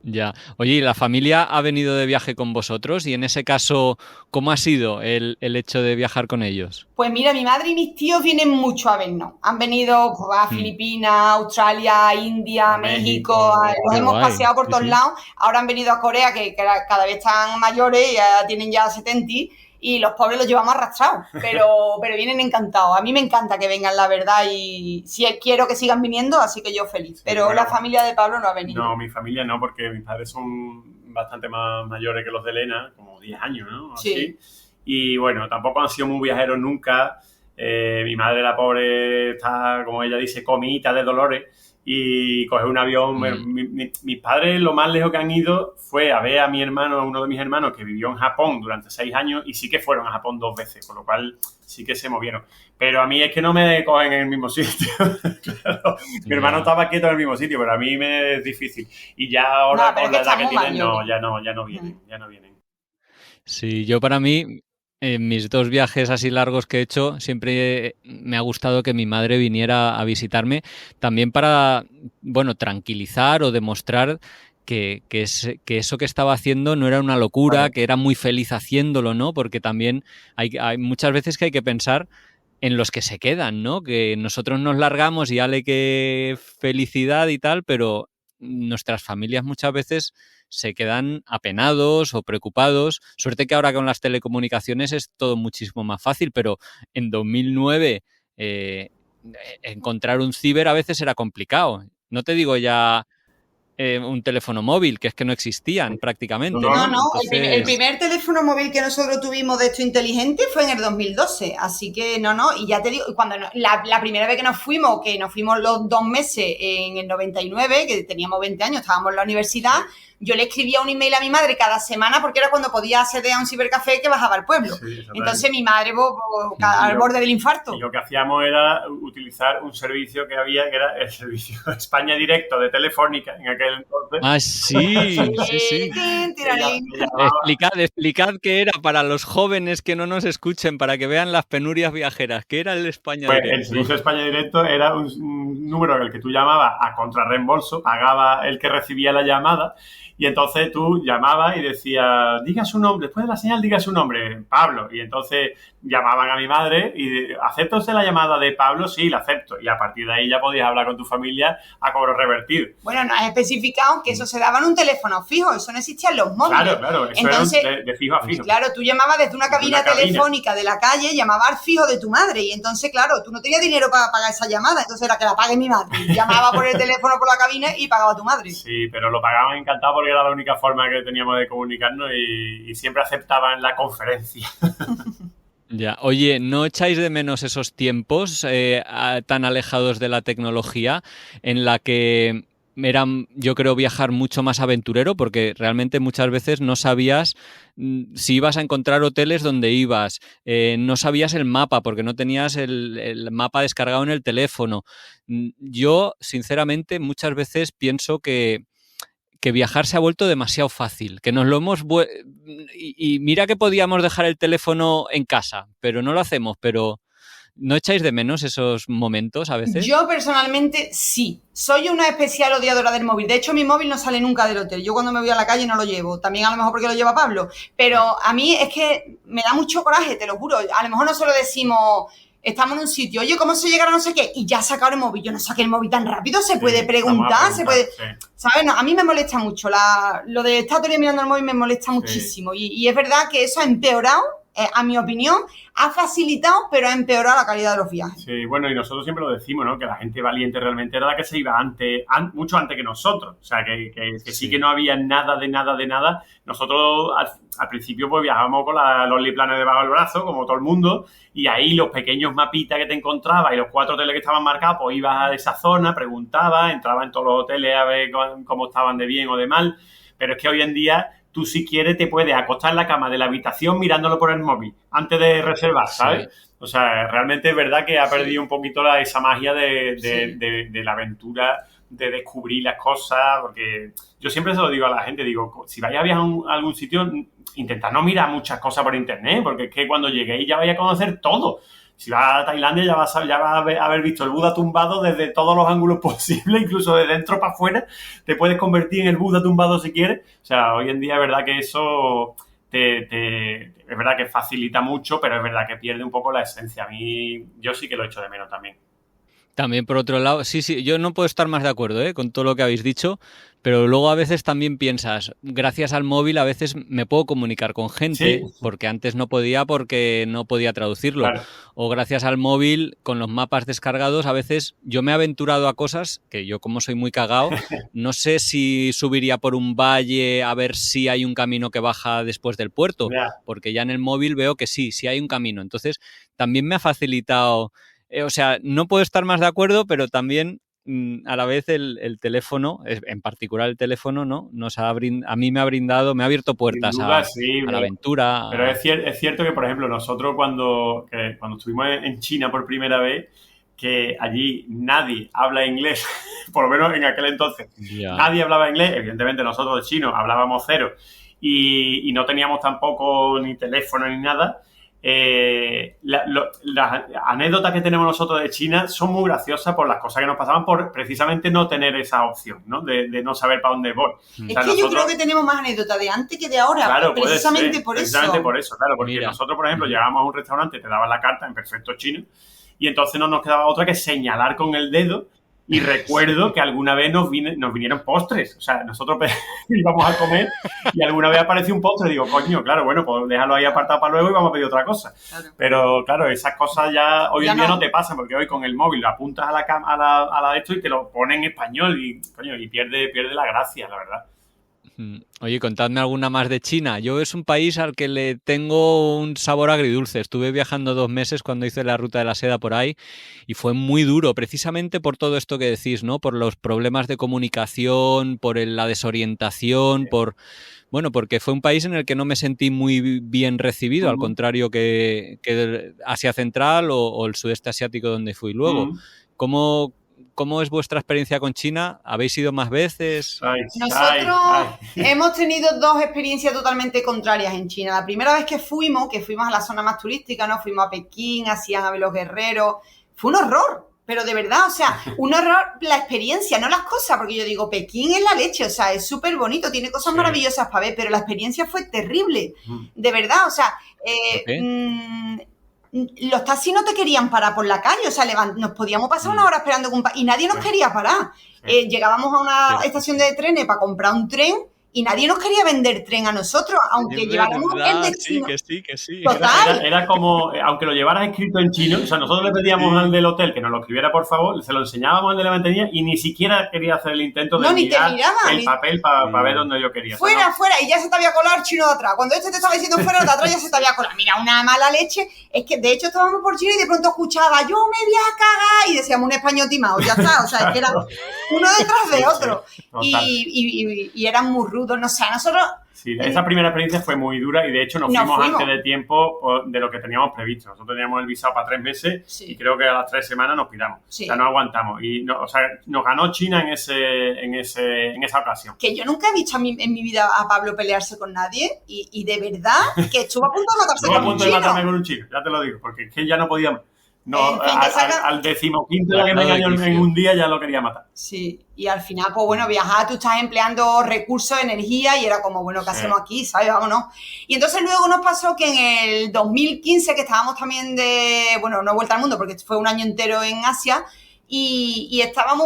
Ya. Oye, ¿y la familia ha venido de viaje con vosotros? Y en ese caso, ¿cómo ha sido el hecho de viajar con ellos? Pues mira, mi madre y mis tíos vienen mucho a vernos. Han venido a Filipinas, Australia, India, México. Los hemos paseado por todos lados. Ahora han venido a Corea, que cada vez están mayores, ya tienen ya 70. Y los pobres los llevamos arrastrados, pero vienen encantados. A mí me encanta que vengan, la verdad, y sí quiero que sigan viniendo, así que yo feliz. Pero sí, bueno, la familia de Pablo no ha venido. No, mi familia no, porque mis padres son bastante más mayores que los de Elena, como 10 años, ¿no? Así. Sí. Y bueno, tampoco han sido muy viajeros nunca. Mi madre, la pobre, está, como ella dice, comita de dolores. Y coge un avión. Mis padres lo más lejos que han ido fue a ver a mi hermano, a uno de mis hermanos que vivió en Japón durante 6 años y sí que fueron a Japón 2 veces, con lo cual sí que se movieron. Pero a mí es que no me cogen en el mismo sitio. Claro, mi hermano estaba quieto en el mismo sitio, pero a mí me es difícil. Y ya ahora con la edad que tienen, ya no vienen. Sí, yo para mí... En mis 2 viajes así largos que he hecho, siempre me ha gustado que mi madre viniera a visitarme, también para, bueno, tranquilizar o demostrar que eso que estaba haciendo no era una locura, vale, que era muy feliz haciéndolo, ¿no? Porque también hay muchas veces que hay que pensar en los que se quedan, ¿no? Que nosotros nos largamos y ale que felicidad y tal, pero nuestras familias muchas veces se quedan apenados o preocupados. Suerte que ahora con las telecomunicaciones es todo muchísimo más fácil, pero en 2009 encontrar un ciber a veces era complicado. No te digo ya un teléfono móvil, que es que no existían prácticamente. No. Entonces... El primer teléfono móvil que nosotros tuvimos de esto inteligente fue en el 2012, así que y ya te digo, cuando la primera vez que nos fuimos los 2 meses en el 99, que teníamos 20 años, estábamos en la universidad, yo le escribía un email a mi madre cada semana porque era cuando podía acceder a un cibercafé que bajaba al pueblo. Sí, entonces mi madre al borde del infarto. Y lo que hacíamos era utilizar un servicio que había, que era el servicio España Directo de Telefónica en aquel entonces. Ah, sí. Explicad qué era para los jóvenes que no nos escuchen, para que vean las penurias viajeras. ¿Qué era el España Directo? El servicio España Directo era un número en el que tú llamabas a contrarreembolso, pagaba el que recibía la llamada. Y entonces tú llamabas y decías, diga su nombre, después de la señal diga su nombre, Pablo. Y entonces llamaban a mi madre y, ¿acepta usted la llamada de Pablo? Sí, la acepto. Y a partir de ahí ya podías hablar con tu familia a cobro revertido. Bueno, no has especificado que eso se daba en un teléfono fijo, eso no existían los móviles. Claro, eso entonces, era de fijo a fijo. Claro, tú llamabas desde una cabina telefónica de la calle, llamabas al fijo de tu madre y entonces, claro, tú no tenías dinero para pagar esa llamada, entonces era que la pague mi madre. Llamaba por el teléfono por la cabina y pagaba a tu madre. Sí, pero lo pagaban encantado porque era la única forma que teníamos de comunicarnos y siempre aceptaban la conferencia. Ya, oye, ¿no echáis de menos esos tiempos tan alejados de la tecnología en la que era, yo creo, viajar mucho más aventurero? Porque realmente muchas veces no sabías si ibas a encontrar hoteles donde ibas, no sabías el mapa porque no tenías el mapa descargado en el teléfono. Yo, sinceramente, muchas veces pienso que viajar se ha vuelto demasiado fácil, que nos lo hemos... Y mira que podíamos dejar el teléfono en casa, pero no lo hacemos, pero ¿no echáis de menos esos momentos a veces? Yo personalmente sí, soy una especial odiadora del móvil, de hecho mi móvil no sale nunca del hotel, yo cuando me voy a la calle no lo llevo, también a lo mejor porque lo lleva Pablo, pero a mí es que me da mucho coraje, te lo juro, a lo mejor nosotros decimos... Estamos en un sitio, oye, ¿cómo se llegará a no sé qué? Y ya sacar el móvil. Yo no saqué el móvil tan rápido, se puede preguntar, se puede... Sí. ¿Sabes? No, a mí me molesta mucho. Lo de estar todo el día mirando el móvil me molesta muchísimo. Y es verdad que eso ha empeorado, a mi opinión, ha facilitado, pero ha empeorado la calidad de los viajes. Sí, bueno, y nosotros siempre lo decimos, ¿no? Que la gente valiente realmente era la que se iba mucho antes que nosotros. O sea, que sí que no había nada de nada. Nosotros al principio pues viajábamos con los Liplanes debajo del brazo, como todo el mundo, y ahí los pequeños mapitas que te encontrabas y los 4 hoteles que estaban marcados, pues ibas a esa zona, preguntabas, entrabas en todos los hoteles a ver cómo estaban de bien o de mal. Pero es que hoy en día... Tú, si quieres, te puedes acostar en la cama de la habitación mirándolo por el móvil antes de reservar, ¿sabes? Sí. O sea, realmente es verdad que ha perdido un poquito esa magia de la aventura, de descubrir las cosas, porque yo siempre se lo digo a la gente, digo, si vais a viajar a algún sitio, intentad no mirar muchas cosas por internet, porque es que cuando lleguéis ya vais a conocer todo. Si vas a Tailandia ya vas a haber visto el Buda tumbado desde todos los ángulos posibles, incluso de dentro para afuera. Te puedes convertir en el Buda tumbado si quieres. O sea, hoy en día es verdad que eso es verdad que facilita mucho, pero es verdad que pierde un poco la esencia. A mí, yo sí que lo echo de menos también. También, por otro lado, sí, yo no puedo estar más de acuerdo con todo lo que habéis dicho, pero luego a veces también piensas, gracias al móvil a veces me puedo comunicar con gente, sí, porque antes no podía porque no podía traducirlo. Claro. O gracias al móvil, con los mapas descargados, a veces yo me he aventurado a cosas que yo, como soy muy cagao, no sé si subiría por un valle a ver si hay un camino que baja después del puerto, porque ya en el móvil veo que sí hay un camino. Entonces, también me ha facilitado... o sea, no puedo estar más de acuerdo, pero también a la vez el teléfono, en particular el teléfono, ¿no? A mí me ha abierto puertas a la aventura. Pero es cierto que, por ejemplo, nosotros cuando estuvimos en China por primera vez, que allí nadie habla inglés, por lo menos en aquel entonces, nadie hablaba inglés, evidentemente nosotros de chino hablábamos cero y no teníamos tampoco ni teléfono ni nada. Las anécdotas que tenemos nosotros de China son muy graciosas por las cosas que nos pasaban por precisamente no tener esa opción, ¿no? De no saber para dónde voy. Es que yo creo que tenemos más anécdotas de antes que de ahora, claro, precisamente por eso. Precisamente por eso, claro, porque nosotros, por ejemplo, llegábamos a un restaurante, te daban la carta en perfecto chino y entonces no nos quedaba otra que señalar con el dedo Y recuerdo que alguna vez nos vinieron postres. O sea, nosotros íbamos a comer y alguna vez apareció un postre. Digo, coño, claro, bueno, pues déjalo ahí apartado para luego y vamos a pedir otra cosa. Claro. Pero, claro, esas cosas ya hoy en día no te pasan, porque hoy con el móvil lo apuntas a la de esto y te lo pone en español y, coño, y pierde la gracia, la verdad. Oye, contadme alguna más de China. Yo es un país al que le tengo un sabor agridulce. Estuve viajando 2 meses cuando hice la ruta de la seda por ahí y fue muy duro, precisamente por todo esto que decís, ¿no? Por los problemas de comunicación, por la desorientación, porque fue un país en el que no me sentí muy bien recibido, al contrario que Asia Central o el sudeste asiático donde fui luego. ¿Cómo es vuestra experiencia con China? ¿Habéis ido más veces? Nosotros hemos tenido 2 experiencias totalmente contrarias en China. La primera vez que fuimos a la zona más turística, ¿no? Fuimos a Pekín, a Xi'an, a ver los guerreros. Fue un horror, pero de verdad, o sea, un horror la experiencia, no las cosas, porque yo digo, Pekín es la leche, o sea, es súper bonito, tiene cosas maravillosas para ver, pero la experiencia fue terrible, de verdad, o sea, los taxis no te querían parar por la calle, o sea, nos podíamos pasar 1 hora esperando y nadie nos quería parar. Llegábamos a una estación de trenes para comprar un tren y nadie nos quería vender tren a nosotros, aunque lleváramos el de chino. Que sí. Total. Era como, aunque lo llevaras escrito en chino, o sea, nosotros le pedíamos al del hotel que nos lo escribiera, por favor, se lo enseñábamos al de la mantenida y ni siquiera quería hacer el intento de mirar el papel para ver dónde yo quería. Fuera, y ya se te había colado el chino de atrás. Cuando te estaba diciendo fuera, de atrás ya se te había colado. Mira, una mala leche. Es que, de hecho, estábamos por China y de pronto escuchaba, yo me voy a cagar, y decíamos un español timado, ya está. O sea, es que era uno detrás de otro. Y eran muy rudos, no sé, nosotros... Sí, esa primera experiencia fue muy dura y de hecho nos fuimos antes de tiempo de lo que teníamos previsto. Nosotros teníamos el visado para 3 meses y creo que a las 3 semanas nos piramos. O sea, no aguantamos. Y nos ganó China en esa ocasión. Que yo nunca he visto en mi vida a Pablo pelearse con nadie y de verdad que estuvo a punto de matarse con un chino. Estuvo a punto de matarme con un chino, ya te lo digo, porque es que ya no podíamos. No, al 15º que me engañó en un día ya lo quería matar. Sí, y al final, pues bueno, viajar, tú estás empleando recursos, energía y era como, bueno, ¿qué hacemos aquí? ¿Sabes? Vámonos. Y entonces luego nos pasó que en el 2015, que estábamos también no vuelta al mundo, porque fue un año entero en Asia, y estábamos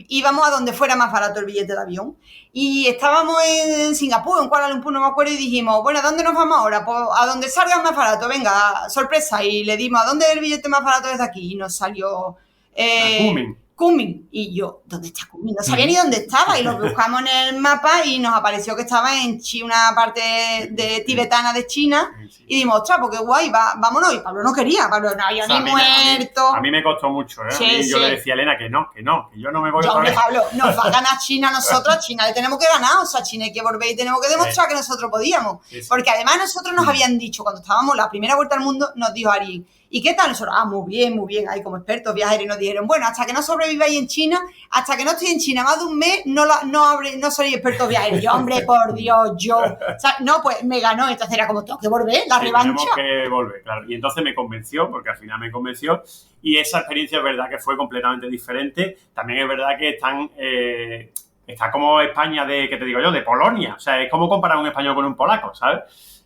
íbamos a donde fuera más barato el billete de avión. Y estábamos en Singapur, en Kuala Lumpur, no me acuerdo, y dijimos, bueno, ¿a dónde nos vamos ahora? Pues a donde salga más barato, venga, sorpresa. Y le dimos, ¿a dónde es el billete más barato desde aquí? Y nos salió Kunming. Y yo, ¿dónde está Kunming? No sabía ni dónde estaba. Y lo buscamos en el mapa y nos apareció que estaba en una parte tibetana de China. Y dijimos, ostras, pues qué guay, vámonos. Y Pablo no quería, Pablo no había ni muerto. A mí me costó mucho, ¿eh? Yo le decía a Elena que no, que yo no me voy a poner. Pablo, nos va a ganar China nosotros, a China le tenemos que ganar, o sea, China hay que volver y tenemos que demostrar que nosotros podíamos. Porque además nosotros nos habían dicho, cuando estábamos la primera vuelta al mundo, nos dijo Ari, ¿y qué tal? Nosotros, muy bien, ahí como expertos viajeros, y nos dijeron, bueno, hasta que no sobreviváis en China, hasta que no estoy en China más de un mes, no soy experto viajero. Yo, hombre, por Dios, o sea, no, pues me ganó, entonces era como, tengo que volver, la revancha. Tenemos que volver, claro. Y entonces me convenció, porque al final me convenció, y esa experiencia es verdad que fue completamente diferente. También es verdad que está como España ¿qué te digo yo? De Polonia. O sea, es como comparar un español con un polaco, ¿sabes?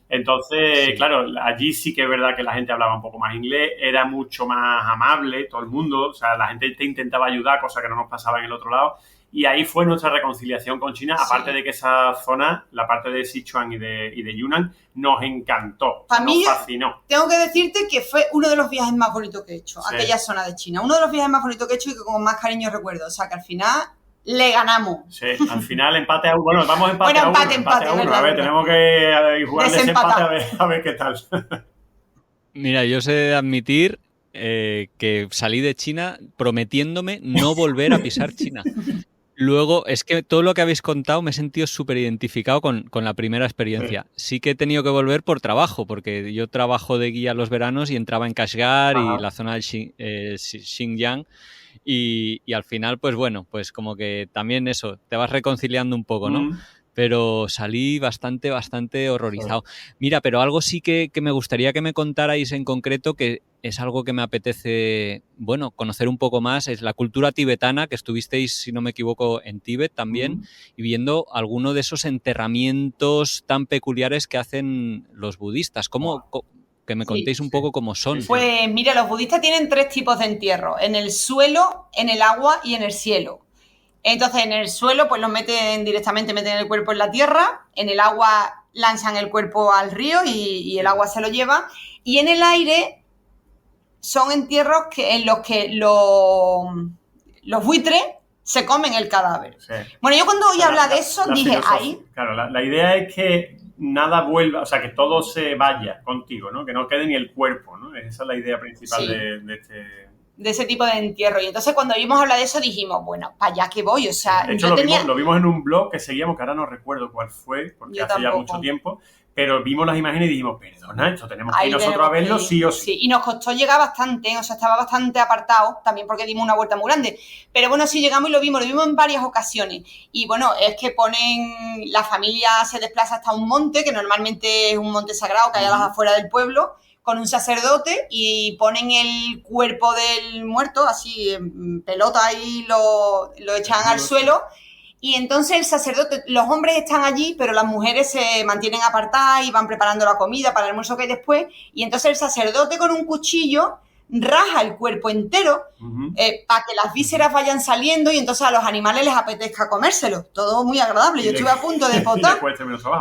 Entonces, claro, allí sí que es verdad que la gente hablaba un poco más inglés, era mucho más amable todo el mundo, o sea, la gente te intentaba ayudar, cosa que no nos pasaba en el otro lado, y ahí fue nuestra reconciliación con China, aparte de que esa zona, la parte de Sichuan y de Yunnan, nos encantó, nos fascinó. Tengo que decirte que fue uno de los viajes más bonitos que he hecho, aquella zona de China, uno de los viajes más bonitos que he hecho y que con más cariño recuerdo, o sea, que al final... le ganamos. Sí, al final empate a uno. Bueno, vamos a empate a uno. A ver, tenemos que jugar desempate a ver qué tal. Mira, yo sé de admitir que salí de China prometiéndome no volver a pisar China. Luego, es que todo lo que habéis contado me he sentido súper identificado con la primera experiencia. Sí que he tenido que volver por trabajo, porque yo trabajo de guía los veranos y entraba en Kashgar y la zona del Xinjiang. Y al final, pues bueno, pues como que también eso, te vas reconciliando un poco, ¿no? Pero salí bastante horrorizado. Mira, pero algo sí que me gustaría que me contarais en concreto, que es algo que me apetece, bueno, conocer un poco más, es la cultura tibetana, que estuvisteis, si no me equivoco, en Tíbet también, y viendo alguno de esos enterramientos tan peculiares que hacen los budistas. que me contéis un poco cómo son. Pues mira, los budistas tienen 3 tipos de entierro: en el suelo, en el agua y en el cielo. Entonces, en el suelo, pues los meten directamente, meten el cuerpo en la tierra. En el agua lanzan el cuerpo al río y el agua se lo lleva. Y en el aire son entierros en los que los buitres se comen el cadáver. Sí. Bueno, yo cuando oí hablar de eso dije, ¡ay! Claro, la idea es que nada vuelva, o sea, que todo se vaya contigo, ¿no? Que no quede ni el cuerpo, ¿no? Esa es la idea principal de ese tipo de entierro. Y entonces cuando oímos hablar de eso dijimos, bueno, para allá que voy, o sea... De hecho, lo vimos en un blog que seguíamos, que ahora no recuerdo cuál fue, porque hace ya mucho tiempo, pero vimos las imágenes y dijimos, perdona, esto tenemos que ir nosotros a verlo sí o sí. Sí, y nos costó llegar bastante, o sea, estaba bastante apartado, también porque dimos una vuelta muy grande. Pero bueno, sí llegamos y lo vimos en varias ocasiones. Y bueno, es que la familia se desplaza hasta un monte, que normalmente es un monte sagrado que hay a las afueras del pueblo, con un sacerdote, y ponen el cuerpo del muerto, así en pelota, y lo echan al suelo. Y entonces el sacerdote, los hombres están allí, pero las mujeres se mantienen apartadas y van preparando la comida para el almuerzo que hay después. Y entonces el sacerdote con un cuchillo raja el cuerpo entero para que las vísceras vayan saliendo y entonces a los animales les apetezca comérselo. Todo muy agradable. Yo estuve a punto de potar.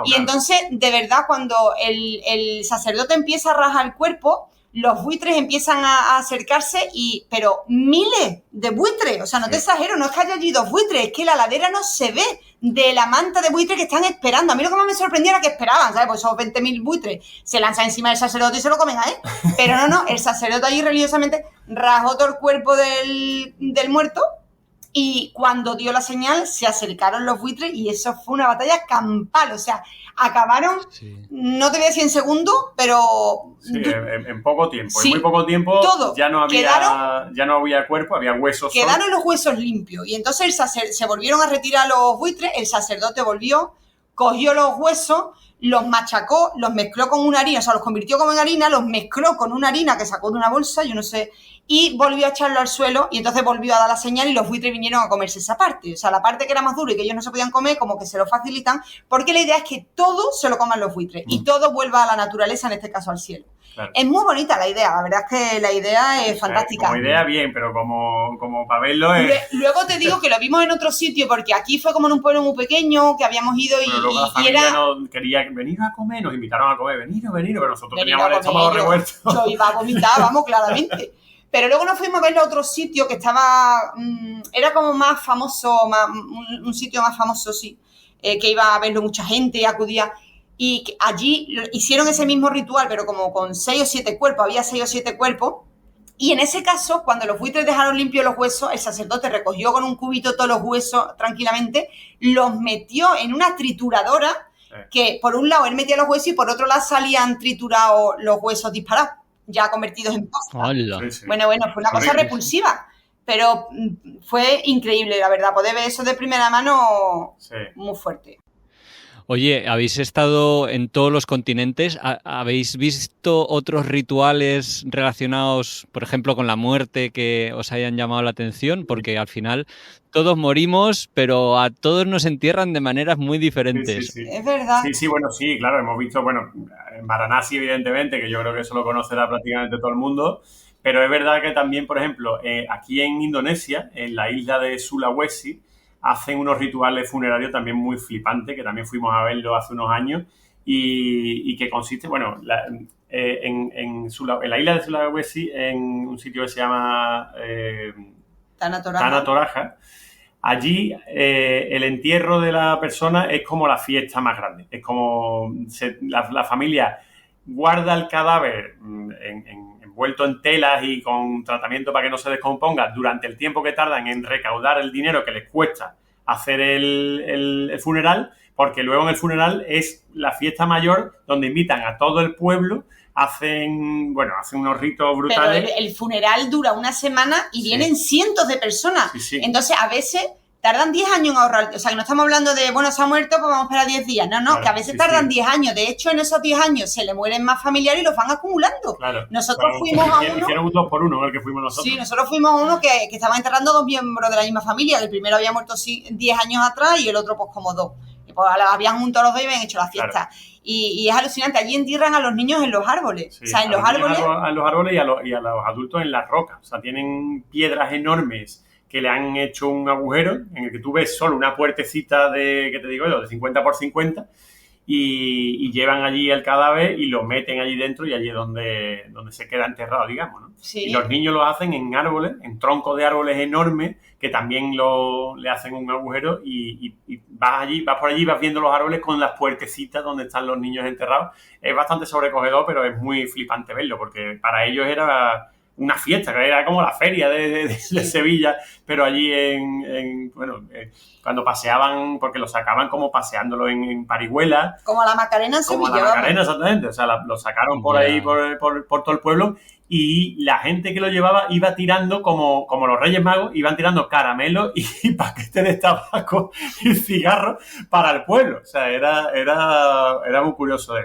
Y entonces, de verdad, cuando el sacerdote empieza a rajar el cuerpo, los buitres empiezan a acercarse, pero miles de buitres, o sea, no te exagero, no es que haya allí 2 buitres, es que la ladera no se ve de la manta de buitres que están esperando. A mí lo que más me sorprendía era que esperaban, ¿sabes? Pues esos 20.000 buitres se lanzan encima del sacerdote y se lo comen a él. Pero no, el sacerdote allí religiosamente rajó todo el cuerpo del muerto. Y cuando dio la señal, se acercaron los buitres y eso fue una batalla campal. O sea, acabaron, no te voy a decir en segundos, pero... Sí, en poco tiempo. Sí, en muy poco tiempo todo. Ya no había cuerpo, había huesos. Quedaron los huesos limpios. Y entonces se volvieron a retirar los buitres, el sacerdote volvió, cogió los huesos, los machacó, los mezcló con una harina, o sea, los convirtió como en harina, los mezcló con una harina que sacó de una bolsa, yo no sé... Y volvió a echarlo al suelo y entonces volvió a dar la señal y los buitres vinieron a comerse esa parte. O sea, la parte que era más dura y que ellos no se podían comer, como que se lo facilitan, porque la idea es que todo se lo coman los buitres y todo vuelva a la naturaleza, en este caso al cielo. Claro. Es muy bonita la idea, la verdad es que la idea es fantástica. Como idea bien, pero como para verlo es... Luego te digo que lo vimos en otro sitio, porque aquí fue como en un pueblo muy pequeño, que habíamos ido y... Pero luego la familia no quería venir a comer, nos invitaron a comer, venir, pero nosotros teníamos el estómago revuelto. Yo iba a vomitar, vamos, claramente. Pero luego nos fuimos a verlo a otro sitio que estaba... era como más famoso, un sitio más famoso, sí. Que iba a verlo mucha gente, acudía. Y allí hicieron ese mismo ritual, pero como con 6 o 7 cuerpos. Había 6 o 7 cuerpos. Y en ese caso, cuando los buitres dejaron limpios los huesos, el sacerdote recogió con un cubito todos los huesos tranquilamente, los metió en una trituradora, que por un lado él metía los huesos y por otro lado salían triturados los huesos disparados, ya convertidos en pasta. Bueno, fue una cosa repulsiva, pero fue increíble, la verdad. Poder ver eso de primera mano, muy fuerte. Oye, ¿habéis estado en todos los continentes? ¿Habéis visto otros rituales relacionados, por ejemplo, con la muerte que os hayan llamado la atención? Porque al final todos morimos, pero a todos nos entierran de maneras muy diferentes. Sí. Es verdad. Sí, bueno, sí, claro, hemos visto, en Varanasi, evidentemente, que yo creo que eso lo conocerá prácticamente todo el mundo, pero es verdad que también, por ejemplo, aquí en Indonesia, en la isla de Sulawesi, hacen unos rituales funerarios también muy flipantes, que también fuimos a verlo hace unos años, y que consiste, en la isla de Sulawesi, en un sitio que se llama Tanah Toraja. Allí el entierro de la persona es como la fiesta más grande. Es como la familia guarda el cadáver envuelto en telas y con tratamiento para que no se descomponga durante el tiempo que tardan en recaudar el dinero que les cuesta hacer el funeral, porque luego en el funeral es la fiesta mayor donde invitan a todo el pueblo, hacen unos ritos brutales. Pero el funeral dura una semana y vienen cientos de personas. Sí. Entonces, a veces tardan 10 años en ahorrar. O sea, que no estamos hablando de, se ha muerto, pues vamos a esperar 10 días. No, claro, que a veces tardan 10 años. De hecho, en esos 10 años se le mueren más familiares y los van acumulando. Claro. Nosotros fuimos a uno... Hicieron un 2 por 1 el que fuimos nosotros. Sí, nosotros fuimos a uno que estaba enterrando 2 miembros de la misma familia. El primero había muerto 10 años atrás y el otro pues como 2. pues habían junto a los dos y habían hecho la fiesta. Claro. Y es alucinante, allí entierran a los niños en los árboles. Sí, o sea, en los árboles... A los árboles y a los adultos en las rocas. O sea, tienen piedras enormes que le han hecho un agujero en el que tú ves solo una puertecita de, ¿qué te digo yo?, de 50 por 50 y llevan allí el cadáver y lo meten allí dentro y allí es donde se queda enterrado, digamos, ¿no? Sí. Y los niños lo hacen en árboles, en troncos de árboles enormes que también le hacen un agujero y vas por allí, vas viendo los árboles con las puertecitas donde están los niños enterrados. Es bastante sobrecogedor, pero es muy flipante verlo porque para ellos era una fiesta, que era como la feria de Sevilla, pero allí cuando paseaban, porque lo sacaban como paseándolo en parihuela. Como la Macarena en Sevilla. Como la Macarena, exactamente. O sea, lo sacaron por ahí, por todo el pueblo, y la gente que lo llevaba iba tirando, como los Reyes Magos, iban tirando caramelos y paquetes de tabaco y cigarros para el pueblo. O sea, era muy curioso de...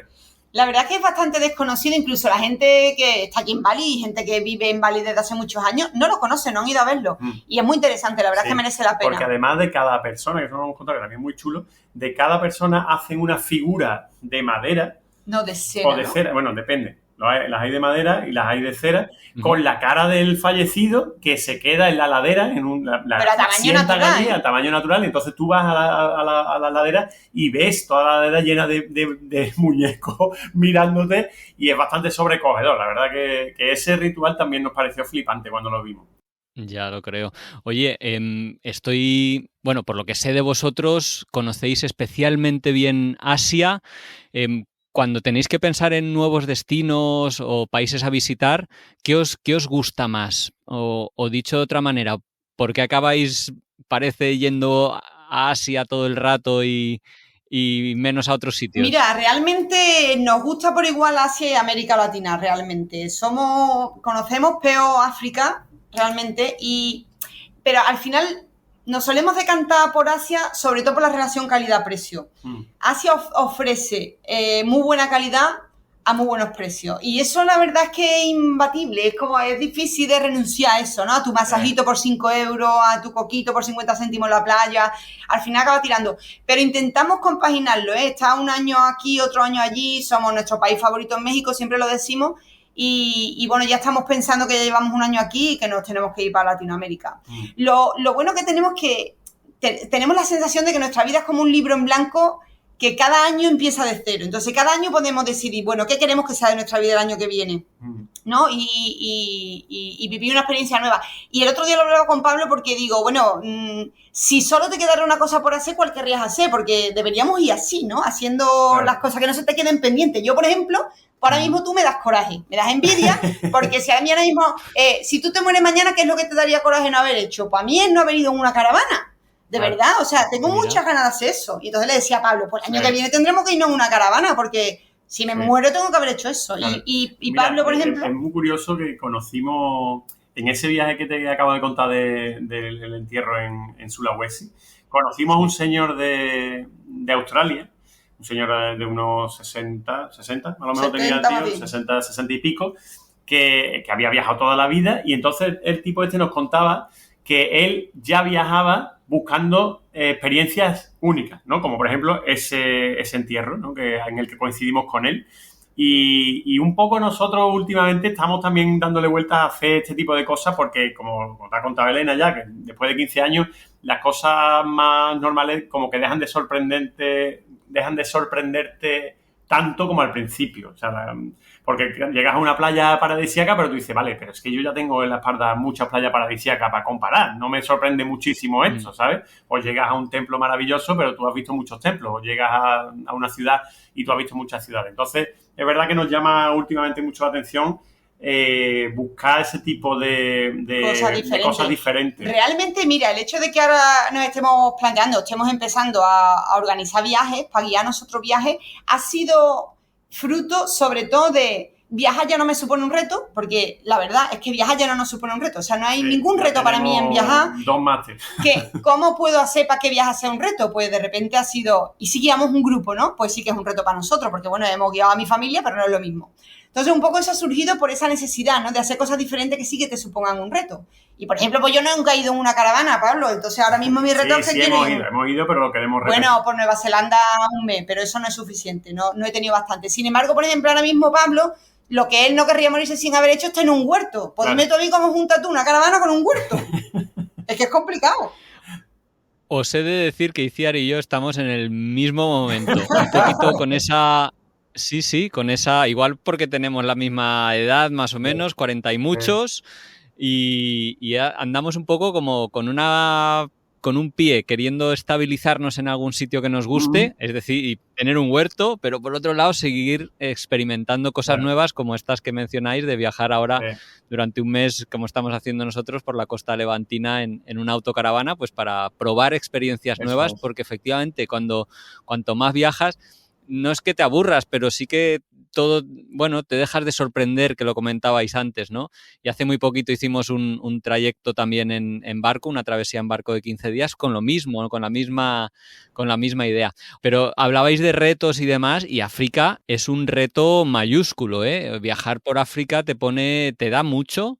La verdad es que es bastante desconocido, incluso la gente que está aquí en Bali, gente que vive en Bali desde hace muchos años, no lo conoce, no han ido a verlo. Y es muy interesante, la verdad es que merece la pena. Porque además de cada persona, que eso nos hemos contado, que también es muy chulo, de cada persona hacen una figura de madera. No, de cera, o de cera, bueno, depende. Las hay de madera y las hay de cera, con la cara del fallecido que se queda en la ladera, pero a tamaño natural. Allí, a tamaño natural. Entonces tú vas a la ladera y ves toda la ladera llena de muñecos mirándote y es bastante sobrecogedor. La verdad que ese ritual también nos pareció flipante cuando lo vimos. Ya lo creo. Oye, bueno, por lo que sé de vosotros, conocéis especialmente bien Asia. Cuando tenéis que pensar en nuevos destinos o países a visitar, ¿qué os gusta más? O dicho de otra manera, ¿por qué acabáis, parece, yendo a Asia todo el rato y menos a otros sitios? Mira, realmente nos gusta por igual Asia y América Latina, realmente. Conocemos peor África, realmente, pero al final... Nos solemos decantar por Asia, sobre todo por la relación calidad-precio. Asia ofrece muy buena calidad a muy buenos precios. Y eso la verdad es que es imbatible. Es difícil de renunciar a eso, ¿no? A tu masajito por 5 euros, a tu coquito por 50 céntimos en la playa. Al final acaba tirando. Pero intentamos compaginarlo, ¿eh? Está un año aquí, otro año allí. Somos nuestro país favorito en México, siempre lo decimos. Y bueno, ya estamos pensando que ya llevamos un año aquí y que nos tenemos que ir para Latinoamérica. Lo bueno que tenemos es que tenemos la sensación de que nuestra vida es como un libro en blanco que cada año empieza de cero. Entonces, cada año podemos decidir, bueno, ¿qué queremos que sea de nuestra vida el año que viene? ¿No? Y vivir una experiencia nueva. Y el otro día lo hablaba con Pablo porque digo, bueno, si solo te quedara una cosa por hacer, ¿cuál querrías hacer? Porque deberíamos ir así, ¿no? Haciendo las cosas que no se te queden pendientes. Yo, por ejemplo... Ahora mismo tú me das coraje, me das envidia, porque si a mí ahora mismo, si tú te mueres mañana, ¿qué es lo que te daría coraje no haber hecho? Pues a mí es no haber ido en una caravana, de verdad, o sea, tengo muchas ganas de hacer eso. Y entonces le decía a Pablo, pues el año que viene tendremos que irnos en una caravana, porque si me muero tengo que haber hecho eso. Claro. Y mira, Pablo, por ejemplo... Es muy curioso que conocimos, en ese viaje que te acabo de contar del entierro en Sulawesi, conocimos a un señor de Australia, un señor de unos 60, a lo mejor tenía el tío, 60 y pico, que había viajado toda la vida y entonces el tipo nos contaba que él ya viajaba buscando experiencias únicas, ¿no? Como por ejemplo ese entierro, ¿no? En el que coincidimos con él. Y un poco nosotros últimamente estamos también dándole vueltas a hacer este tipo de cosas porque, como te ha contado Elena ya, que después de 15 años las cosas más normales como que dejan de sorprenderte tanto como al principio. O sea, porque llegas a una playa paradisíaca, pero tú dices, vale, pero es que yo ya tengo en la espalda muchas playas paradisíacas para comparar. No me sorprende muchísimo esto, ¿sabes? O llegas a un templo maravilloso, pero tú has visto muchos templos. O llegas a una ciudad y tú has visto muchas ciudades. Entonces, es verdad que nos llama últimamente mucho la atención buscar ese tipo de cosas diferentes. Realmente, mira, el hecho de que ahora nos estemos empezando a organizar viajes, para guiar nosotros viajes, ha sido fruto sobre todo de viajar ya no me supone un reto, porque la verdad es que viajar ya no nos supone un reto, o sea, no hay ningún reto para mí en viajar. 2 másteres. ¿Cómo puedo hacer para que viajar sea un reto? Pues de repente ha sido, y si guiamos un grupo, ¿no? Pues sí que es un reto para nosotros, porque bueno, hemos guiado a mi familia, pero no es lo mismo. Entonces, un poco eso ha surgido por esa necesidad, ¿no? De hacer cosas diferentes que sí que te supongan un reto. Y, por ejemplo, pues yo nunca he ido en una caravana, Pablo, entonces ahora mismo mi reto es que hemos ido, pero lo queremos repetir. Bueno, por Nueva Zelanda un mes, pero eso no es suficiente, no he tenido bastante. Sin embargo, por ejemplo, ahora mismo Pablo, lo que él no querría morirse sin haber hecho está en un huerto. Pues dime tú a mí cómo juntas tú una caravana con un huerto. Es que es complicado. Os he de decir que Itziar y yo estamos en el mismo momento, un poquito con esa... Sí, con esa... Igual porque tenemos la misma edad, más o menos, 40 y muchos, y andamos un poco como con un pie queriendo estabilizarnos en algún sitio que nos guste, es decir, tener un huerto, pero por otro lado seguir experimentando cosas nuevas como estas que mencionáis de viajar ahora durante un mes, como estamos haciendo nosotros, por la costa levantina en una autocaravana, pues para probar experiencias nuevas, porque efectivamente cuanto más viajas, no es que te aburras, pero sí que todo, bueno, te dejas de sorprender, que lo comentabais antes, ¿no? Y hace muy poquito hicimos un trayecto también en barco, una travesía en barco de 15 días, con lo mismo, con la misma idea. Pero hablabais de retos y demás, y África es un reto mayúsculo, ¿eh? Viajar por África te da mucho,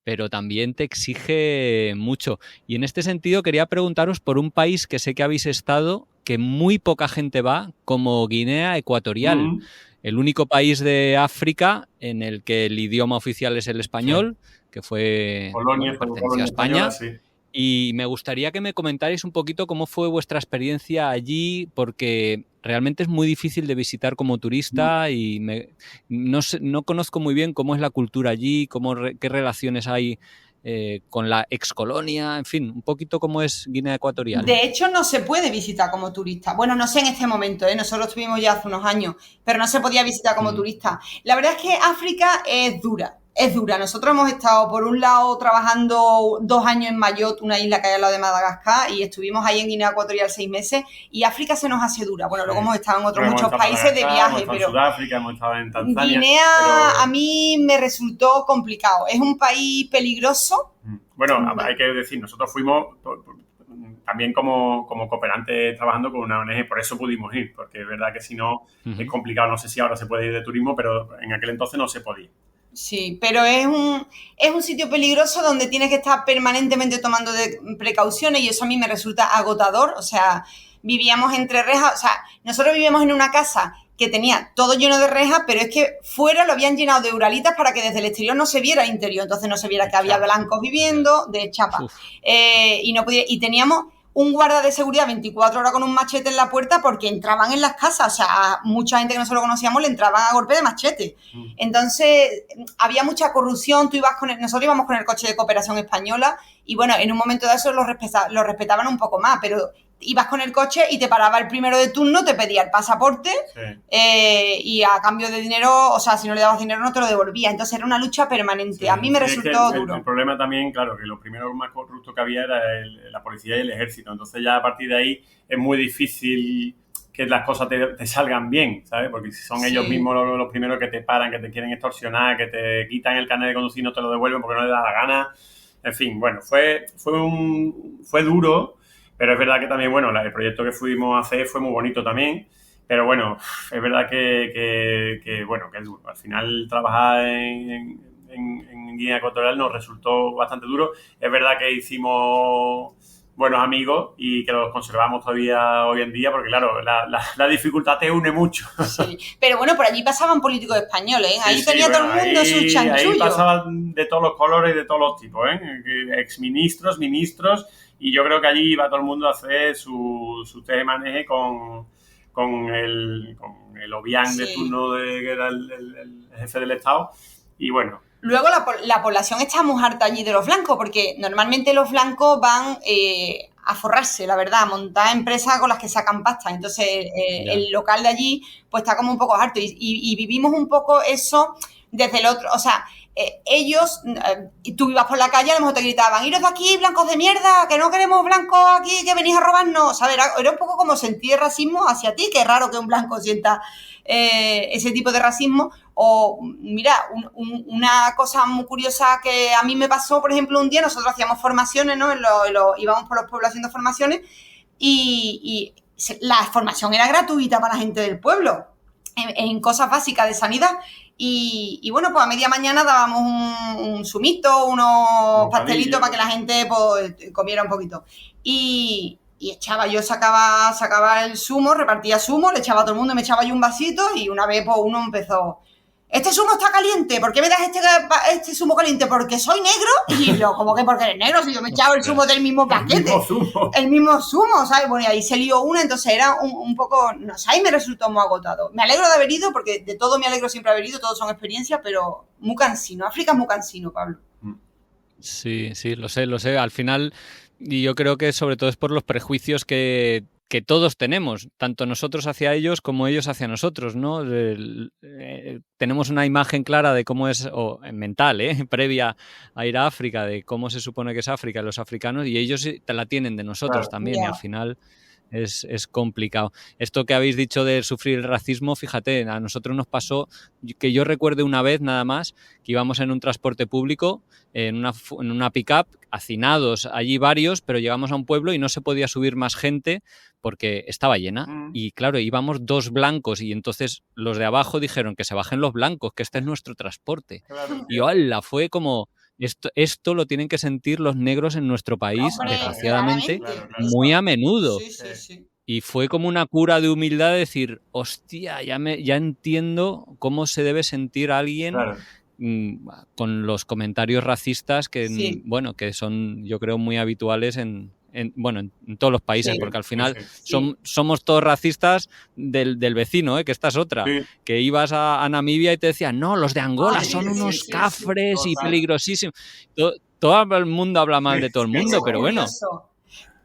pero también te exige mucho. Y en este sentido quería preguntaros por un país que sé que habéis estado, que muy poca gente va, como Guinea Ecuatorial. El único país de África en el que el idioma oficial es el español, que fue perteneció a España. Española, y me gustaría que me comentarais un poquito cómo fue vuestra experiencia allí, porque realmente es muy difícil de visitar como turista y no conozco muy bien cómo es la cultura allí, qué relaciones hay con la excolonia, en fin, un poquito cómo es Guinea Ecuatorial. De hecho, no se puede visitar como turista. Bueno, no sé en este momento, nosotros estuvimos ya hace unos años, pero no se podía visitar como turista. La verdad es que África es dura. Es dura. Nosotros hemos estado, por un lado, trabajando 2 años en Mayotte, una isla que hay al lado de Madagascar, y estuvimos ahí en Guinea Ecuatorial 6 meses, y África se nos hace dura. Bueno, luego hemos estado en otros muchos países de viaje, pero en Sudáfrica, hemos estado en Tanzania. Guinea a mí me resultó complicado. Es un país peligroso. Bueno, hay que decir, nosotros fuimos también como cooperantes trabajando con una ONG, por eso pudimos ir, porque es verdad que si no es complicado. No sé si ahora se puede ir de turismo, pero en aquel entonces no se podía. Sí, pero es un sitio peligroso donde tienes que estar permanentemente tomando precauciones, y eso a mí me resulta agotador. O sea, vivíamos entre rejas, o sea, nosotros vivíamos en una casa que tenía todo lleno de rejas, pero es que fuera lo habían llenado de uralitas para que desde el exterior no se viera el interior, entonces no se viera que había blancos viviendo, de chapa. Y teníamos un guarda de seguridad 24 horas con un machete en la puerta porque entraban en las casas. O sea, a mucha gente que nosotros conocíamos le entraban a golpe de machete. Entonces, había mucha corrupción. Nosotros íbamos con el coche de Cooperación Española y, bueno, en un momento de eso lo respetaban un poco más, pero ibas con el coche y te paraba el primero de turno, te pedía el pasaporte y a cambio de dinero, o sea, si no le dabas dinero no te lo devolvía. Entonces era una lucha permanente. Sí, a mí me resultó duro. El problema también, claro, que lo primero más corrupto que había era la policía y el ejército. Entonces ya a partir de ahí es muy difícil que las cosas te salgan bien, ¿sabes? Porque si son ellos mismos los primeros que te paran, que te quieren extorsionar, que te quitan el carnet de conducir y no te lo devuelven porque no les da la gana. En fin, bueno, fue duro. Pero es verdad que también, bueno, el proyecto que fuimos a hacer fue muy bonito también. Pero bueno, es verdad que es duro. Al final trabajar en Guinea Ecuatorial nos resultó bastante duro. Es verdad que hicimos buenos amigos y que los conservamos todavía hoy en día, porque claro, la dificultad te une mucho. Sí, pero bueno, por allí pasaban políticos españoles, ¿eh? Ahí tenía todo el mundo su chanchullo. Ahí pasaban de todos los colores y de todos los tipos, ¿eh? Exministros, ministros. Y yo creo que allí iba todo el mundo a hacer su tejemaneje con el Obiang de turno, que era el jefe del Estado. Y bueno. Luego la población está muy harta allí de los blancos, porque normalmente los blancos van a forrarse, la verdad, a montar empresas con las que sacan pasta. Entonces el local de allí pues está como un poco harto. Y vivimos un poco eso desde el otro, o sea, ellos, tú ibas por la calle, a lo mejor te gritaban, iros de aquí, blancos de mierda, que no queremos blancos aquí, que venís a robarnos, ¿sabes? Era un poco como sentir racismo hacia ti, que es raro que un blanco sienta ese tipo de racismo. O, mira, una cosa muy curiosa que a mí me pasó, por ejemplo, un día nosotros hacíamos formaciones, ¿no? Íbamos por los pueblos haciendo formaciones y la formación era gratuita para la gente del pueblo, en cosas básicas de sanidad. Y bueno, pues a media mañana dábamos un zumito, unos pastelitos para que la gente pues, comiera un poquito. Y yo sacaba el zumo, repartía zumo, le echaba a todo el mundo, me echaba yo un vasito y una vez pues uno empezó... Este zumo está caliente, ¿por qué me das este zumo caliente? Porque soy negro. Y yo, ¿cómo que porque eres negro? Si yo me echaba el zumo del mismo paquete. El mismo zumo, ¿sabes? Bueno, y ahí se lió una, entonces era un poco, no sé, y me resultó muy agotado. Me alegro de haber ido, porque de todo me alegro siempre de haber ido, todos son experiencias, pero muy cansino. África es muy cansino, Pablo. Sí, lo sé. Al final, y yo creo que sobre todo es por los prejuicios que todos tenemos, tanto nosotros hacia ellos como ellos hacia nosotros, ¿no? Tenemos una imagen clara de cómo es, o mental, previa a ir a África, de cómo se supone que es África, los africanos, y ellos te la tienen de nosotros también, y al final es complicado. Esto que habéis dicho de sufrir el racismo, fíjate, a nosotros nos pasó, que yo recuerde una vez nada más, que íbamos en un transporte público, en una pick-up, hacinados allí varios, pero llegamos a un pueblo y no se podía subir más gente porque estaba llena. Y claro, íbamos 2 blancos y entonces los de abajo dijeron que se bajen los blancos, que este es nuestro transporte. Claro. Y ¡hala! Fue como... Esto lo tienen que sentir los negros en nuestro país, desgraciadamente, muy a menudo. Sí. Y fue como una cura de humildad de decir, hostia, ya entiendo cómo se debe sentir alguien con los comentarios racistas que, bueno, que son, yo creo, muy habituales en todos los países, porque al final somos todos racistas del vecino, que esta es otra, que ibas a Namibia y te decían, no, los de Angola son unos cafres y peligrosísimos. Todo el mundo habla mal de todo el mundo, pero bueno.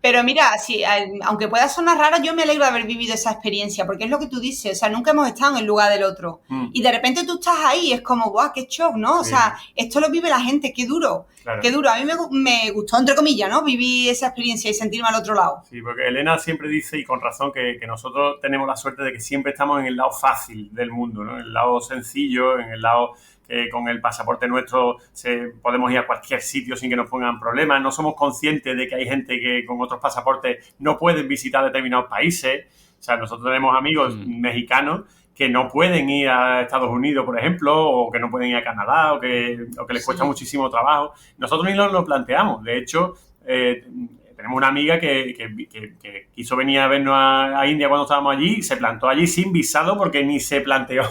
Pero mira, sí, aunque pueda sonar raro, yo me alegro de haber vivido esa experiencia, porque es lo que tú dices, o sea, nunca hemos estado en el lugar del otro. Y de repente tú estás ahí, es como, guau, qué shock, ¿no? O sea, esto lo vive la gente, qué duro. Claro. Qué duro. A mí me gustó, entre comillas, ¿no? Vivir esa experiencia y sentirme al otro lado. Sí, porque Elena siempre dice, y con razón, que nosotros tenemos la suerte de que siempre estamos en el lado fácil del mundo, ¿no? En el lado sencillo, en el lado... con el pasaporte nuestro podemos ir a cualquier sitio sin que nos pongan problemas. No somos conscientes de que hay gente que con otros pasaportes no pueden visitar determinados países. O sea, nosotros tenemos amigos mexicanos que no pueden ir a Estados Unidos, por ejemplo, o que no pueden ir a Canadá, o que les cuesta muchísimo trabajo. Nosotros ni lo planteamos. De hecho, tenemos una amiga que quiso venir a vernos a India cuando estábamos allí y se plantó allí sin visado porque ni se planteó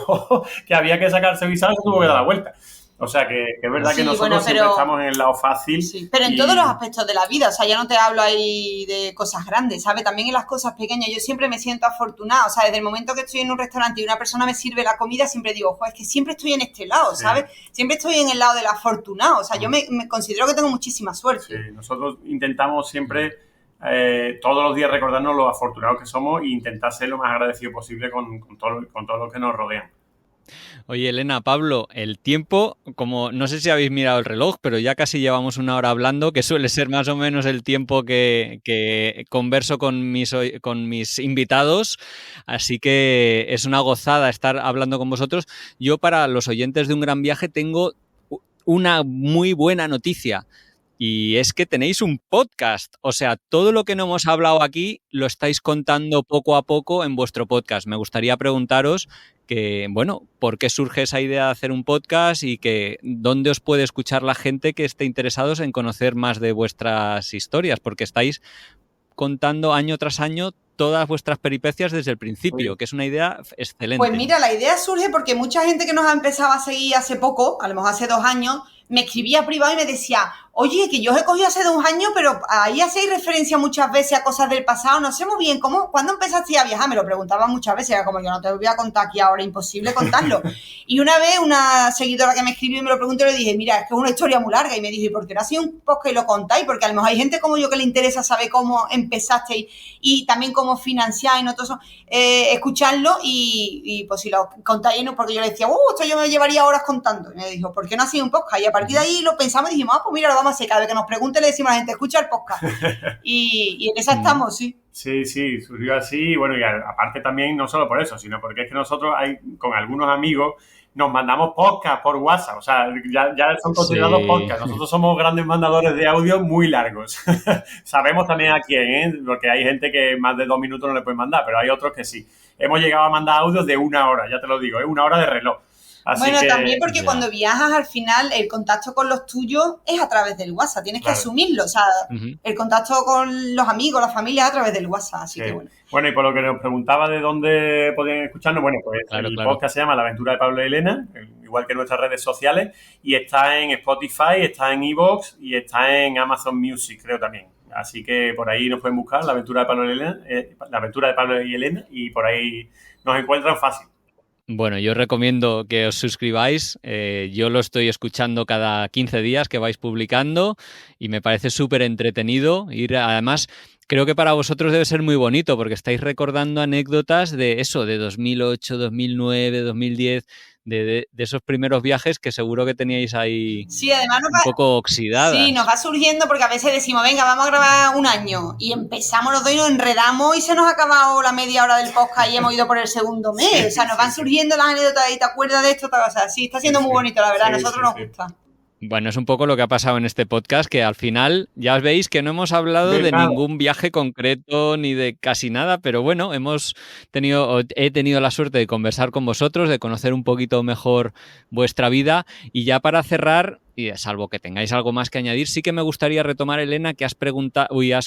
que había que sacarse visado y se tuvo que dar la vuelta. O sea, que es verdad que nosotros siempre estamos en el lado fácil. Sí, pero en todos los aspectos de la vida. O sea, ya no te hablo ahí de cosas grandes, ¿sabes? También en las cosas pequeñas. Yo siempre me siento afortunada. O sea, desde el momento que estoy en un restaurante y una persona me sirve la comida, siempre digo, es que siempre estoy en este lado, ¿sabes? Siempre estoy en el lado del afortunado. O sea, yo me considero que tengo muchísima suerte. Sí, nosotros intentamos siempre... todos los días recordarnos lo afortunados que somos e intentar ser lo más agradecido posible con todo lo que nos rodean. Oye, Elena, Pablo, el tiempo, como no sé si habéis mirado el reloj, pero ya casi llevamos 1 hora hablando, que suele ser más o menos el tiempo que converso con mis invitados, así que es una gozada estar hablando con vosotros. Yo, para los oyentes de Un Gran Viaje, tengo una muy buena noticia. Y es que tenéis un podcast, o sea, todo lo que no hemos hablado aquí lo estáis contando poco a poco en vuestro podcast. Me gustaría preguntaros ¿por qué surge esa idea de hacer un podcast y dónde os puede escuchar la gente que esté interesados en conocer más de vuestras historias? Porque estáis contando año tras año todas vuestras peripecias desde el principio, que es una idea excelente. Pues mira, la idea surge porque mucha gente que nos ha empezado a seguir hace poco, a lo mejor hace 2 años, me escribía privado y me decía, oye, que yo os he cogido hace 2 años, pero ahí hacéis referencia muchas veces a cosas del pasado, no sé muy bien, ¿cuándo empezaste a viajar? Me lo preguntaban muchas veces, era como, yo no te voy a contar aquí ahora, imposible contarlo. Y una vez una seguidora que me escribió y me lo preguntó, le dije, mira, es que es una historia muy larga, y me dijo, ¿y por qué no hacéis un podcast y lo contáis? Porque a lo mejor hay gente como yo que le interesa saber cómo empezasteis y también cómo financiáis, ¿no? Todo eso, escucharlo y pues si lo contáis, ¿no? Porque yo le decía, esto yo me llevaría horas contando. Y me dijo, ¿por qué no hacéis un podcast? Y a partir de ahí lo pensamos y dijimos, pues mira, lo vamos a hacer. Cada vez que nos pregunte le decimos a la gente, escucha el podcast. Y en esa estamos, sí. Sí, surgió así. Y bueno, y aparte también, no solo por eso, sino porque es que nosotros con algunos amigos nos mandamos podcast por WhatsApp. O sea, ya son considerados podcasts. Nosotros somos grandes mandadores de audio muy largos. Sabemos también a quién, porque hay gente que más de 2 minutos no le pueden mandar, pero hay otros que sí. Hemos llegado a mandar audios de 1 hora, ya te lo digo, 1 hora de reloj. Bueno, que, también porque cuando viajas al final el contacto con los tuyos es a través del WhatsApp, tienes que asumirlo, o sea, el contacto con los amigos, la familia es a través del WhatsApp, así que bueno. Bueno, y por lo que nos preguntaba de dónde podían escucharnos, bueno, pues el podcast se llama La Aventura de Pablo y Elena, igual que nuestras redes sociales, y está en Spotify, está en iVoox y está en Amazon Music, creo también. Así que por ahí nos pueden buscar La Aventura de Pablo y Elena, La Aventura de Pablo y Elena, y por ahí nos encuentran fácil. Bueno, yo os recomiendo que os suscribáis. Yo lo estoy escuchando cada 15 días que vais publicando y me parece súper entretenido. Además, creo que para vosotros debe ser muy bonito porque estáis recordando anécdotas de eso, de 2008, 2009, 2010, de esos primeros viajes que seguro que teníais ahí además un poco oxidadas. Sí, nos va surgiendo porque a veces decimos, venga, vamos a grabar un año y empezamos los dos y nos enredamos y se nos ha acabado la media hora del podcast y hemos ido por el segundo mes. O sea, nos van surgiendo las anécdotas y te acuerdas de esto, o sea, sí, está siendo muy bonito, la verdad, a nosotros nos gusta. Bueno, es un poco lo que ha pasado en este podcast, que al final ya os veis que no hemos hablado de ningún viaje concreto ni de casi nada, pero bueno, he tenido la suerte de conversar con vosotros, de conocer un poquito mejor vuestra vida y ya para cerrar, y salvo que tengáis algo más que añadir, sí que me gustaría retomar, Elena, que has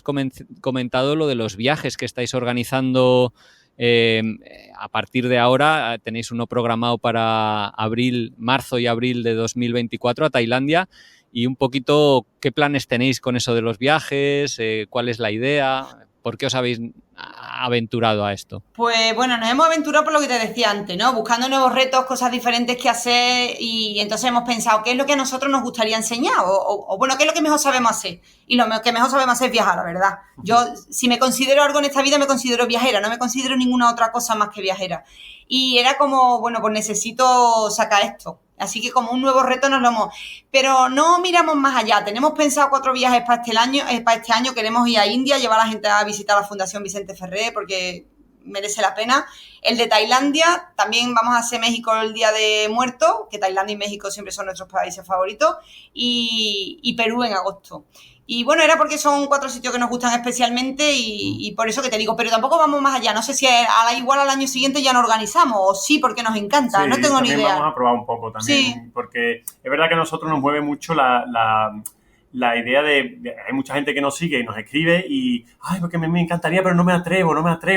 comentado lo de los viajes que estáis organizando. A partir de ahora tenéis uno programado para marzo y abril de 2024 a Tailandia y un poquito qué planes tenéis con eso de los viajes, cuál es la idea, por qué os habéis aventurado a esto. Pues bueno, nos hemos aventurado por lo que te decía antes, ¿no? Buscando nuevos retos, cosas diferentes que hacer y entonces hemos pensado qué es lo que a nosotros nos gustaría enseñar o bueno, qué es lo que mejor sabemos hacer. Y lo que mejor sabemos hacer es viajar, la verdad. Yo, si me considero algo en esta vida, me considero viajera, no me considero ninguna otra cosa más que viajera. Y era como, bueno, pues necesito sacar esto. Así que como un nuevo reto nos lo hemos... Pero no miramos más allá. Tenemos pensado 4 viajes para este año. Queremos ir a India, llevar a la gente a visitar la Fundación Vicente Ferrer porque merece la pena. El de Tailandia, también vamos a hacer México el Día de Muertos, que Tailandia y México siempre son nuestros países favoritos, y Perú en agosto. Y bueno, era porque son 4 sitios que nos gustan especialmente y por eso que te digo, pero tampoco vamos más allá. No sé si igual al año siguiente ya nos organizamos o sí, porque nos encanta, sí, no tengo ni idea. Vamos a probar un poco también, porque es verdad que a nosotros nos mueve mucho la idea de... Hay mucha gente que nos sigue y nos escribe y... Ay, porque me encantaría, pero no me atrevo.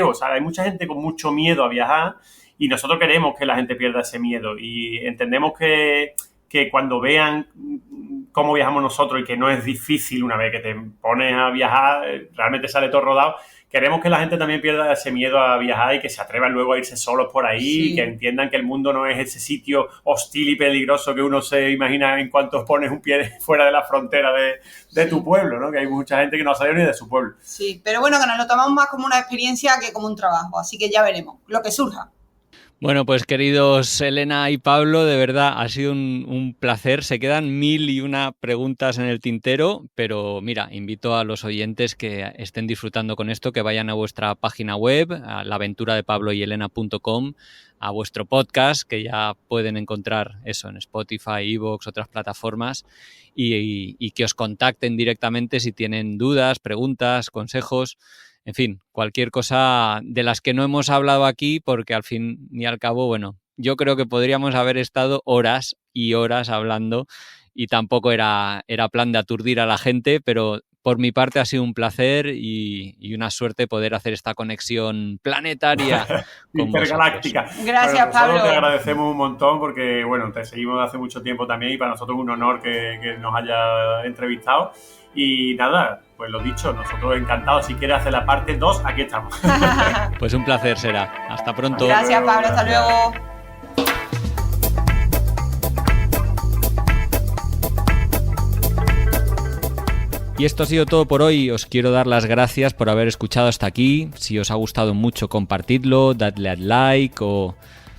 O sea, hay mucha gente con mucho miedo a viajar y nosotros queremos que la gente pierda ese miedo y entendemos que cuando vean cómo viajamos nosotros y que no es difícil una vez que te pones a viajar, realmente sale todo rodado. Queremos que la gente también pierda ese miedo a viajar y que se atrevan luego a irse solos por ahí, que entiendan que el mundo no es ese sitio hostil y peligroso que uno se imagina en cuanto pones un pie fuera de la frontera de tu pueblo, ¿no? Que hay mucha gente que no ha salido ni de su pueblo. Sí, pero bueno, que nos lo tomamos más como una experiencia que como un trabajo, así que ya veremos lo que surja. Bueno, pues queridos Elena y Pablo, de verdad ha sido un placer. Se quedan 1001 preguntas en el tintero, pero mira, invito a los oyentes que estén disfrutando con esto, que vayan a vuestra página web, a laventuradepabloyelena.com, a vuestro podcast, que ya pueden encontrar eso en Spotify, iVoox, otras plataformas, y que os contacten directamente si tienen dudas, preguntas, consejos. En fin, cualquier cosa de las que no hemos hablado aquí, porque al fin y al cabo, bueno, yo creo que podríamos haber estado horas y horas hablando y tampoco era plan de aturdir a la gente, pero por mi parte ha sido un placer y una suerte poder hacer esta conexión planetaria con intergaláctica. Vosotros. Gracias, Pablo. Te agradecemos un montón porque, bueno, te seguimos hace mucho tiempo también y para nosotros es un honor que nos haya entrevistado. Y nada, pues lo dicho, nosotros encantados. Si quieres hacer la parte 2, aquí estamos. Pues un placer será. Hasta pronto. Gracias, Pablo. Hasta luego. Y esto ha sido todo por hoy. Os quiero dar las gracias por haber escuchado hasta aquí. Si os ha gustado mucho, compartidlo, dadle al like o...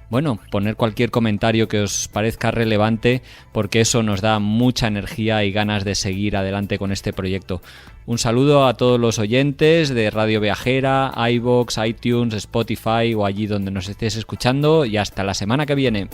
bueno, poner cualquier comentario que os parezca relevante porque eso nos da mucha energía y ganas de seguir adelante con este proyecto. Un saludo a todos los oyentes de Radio Viajera, iVoox, iTunes, Spotify o allí donde nos estéis escuchando y hasta la semana que viene.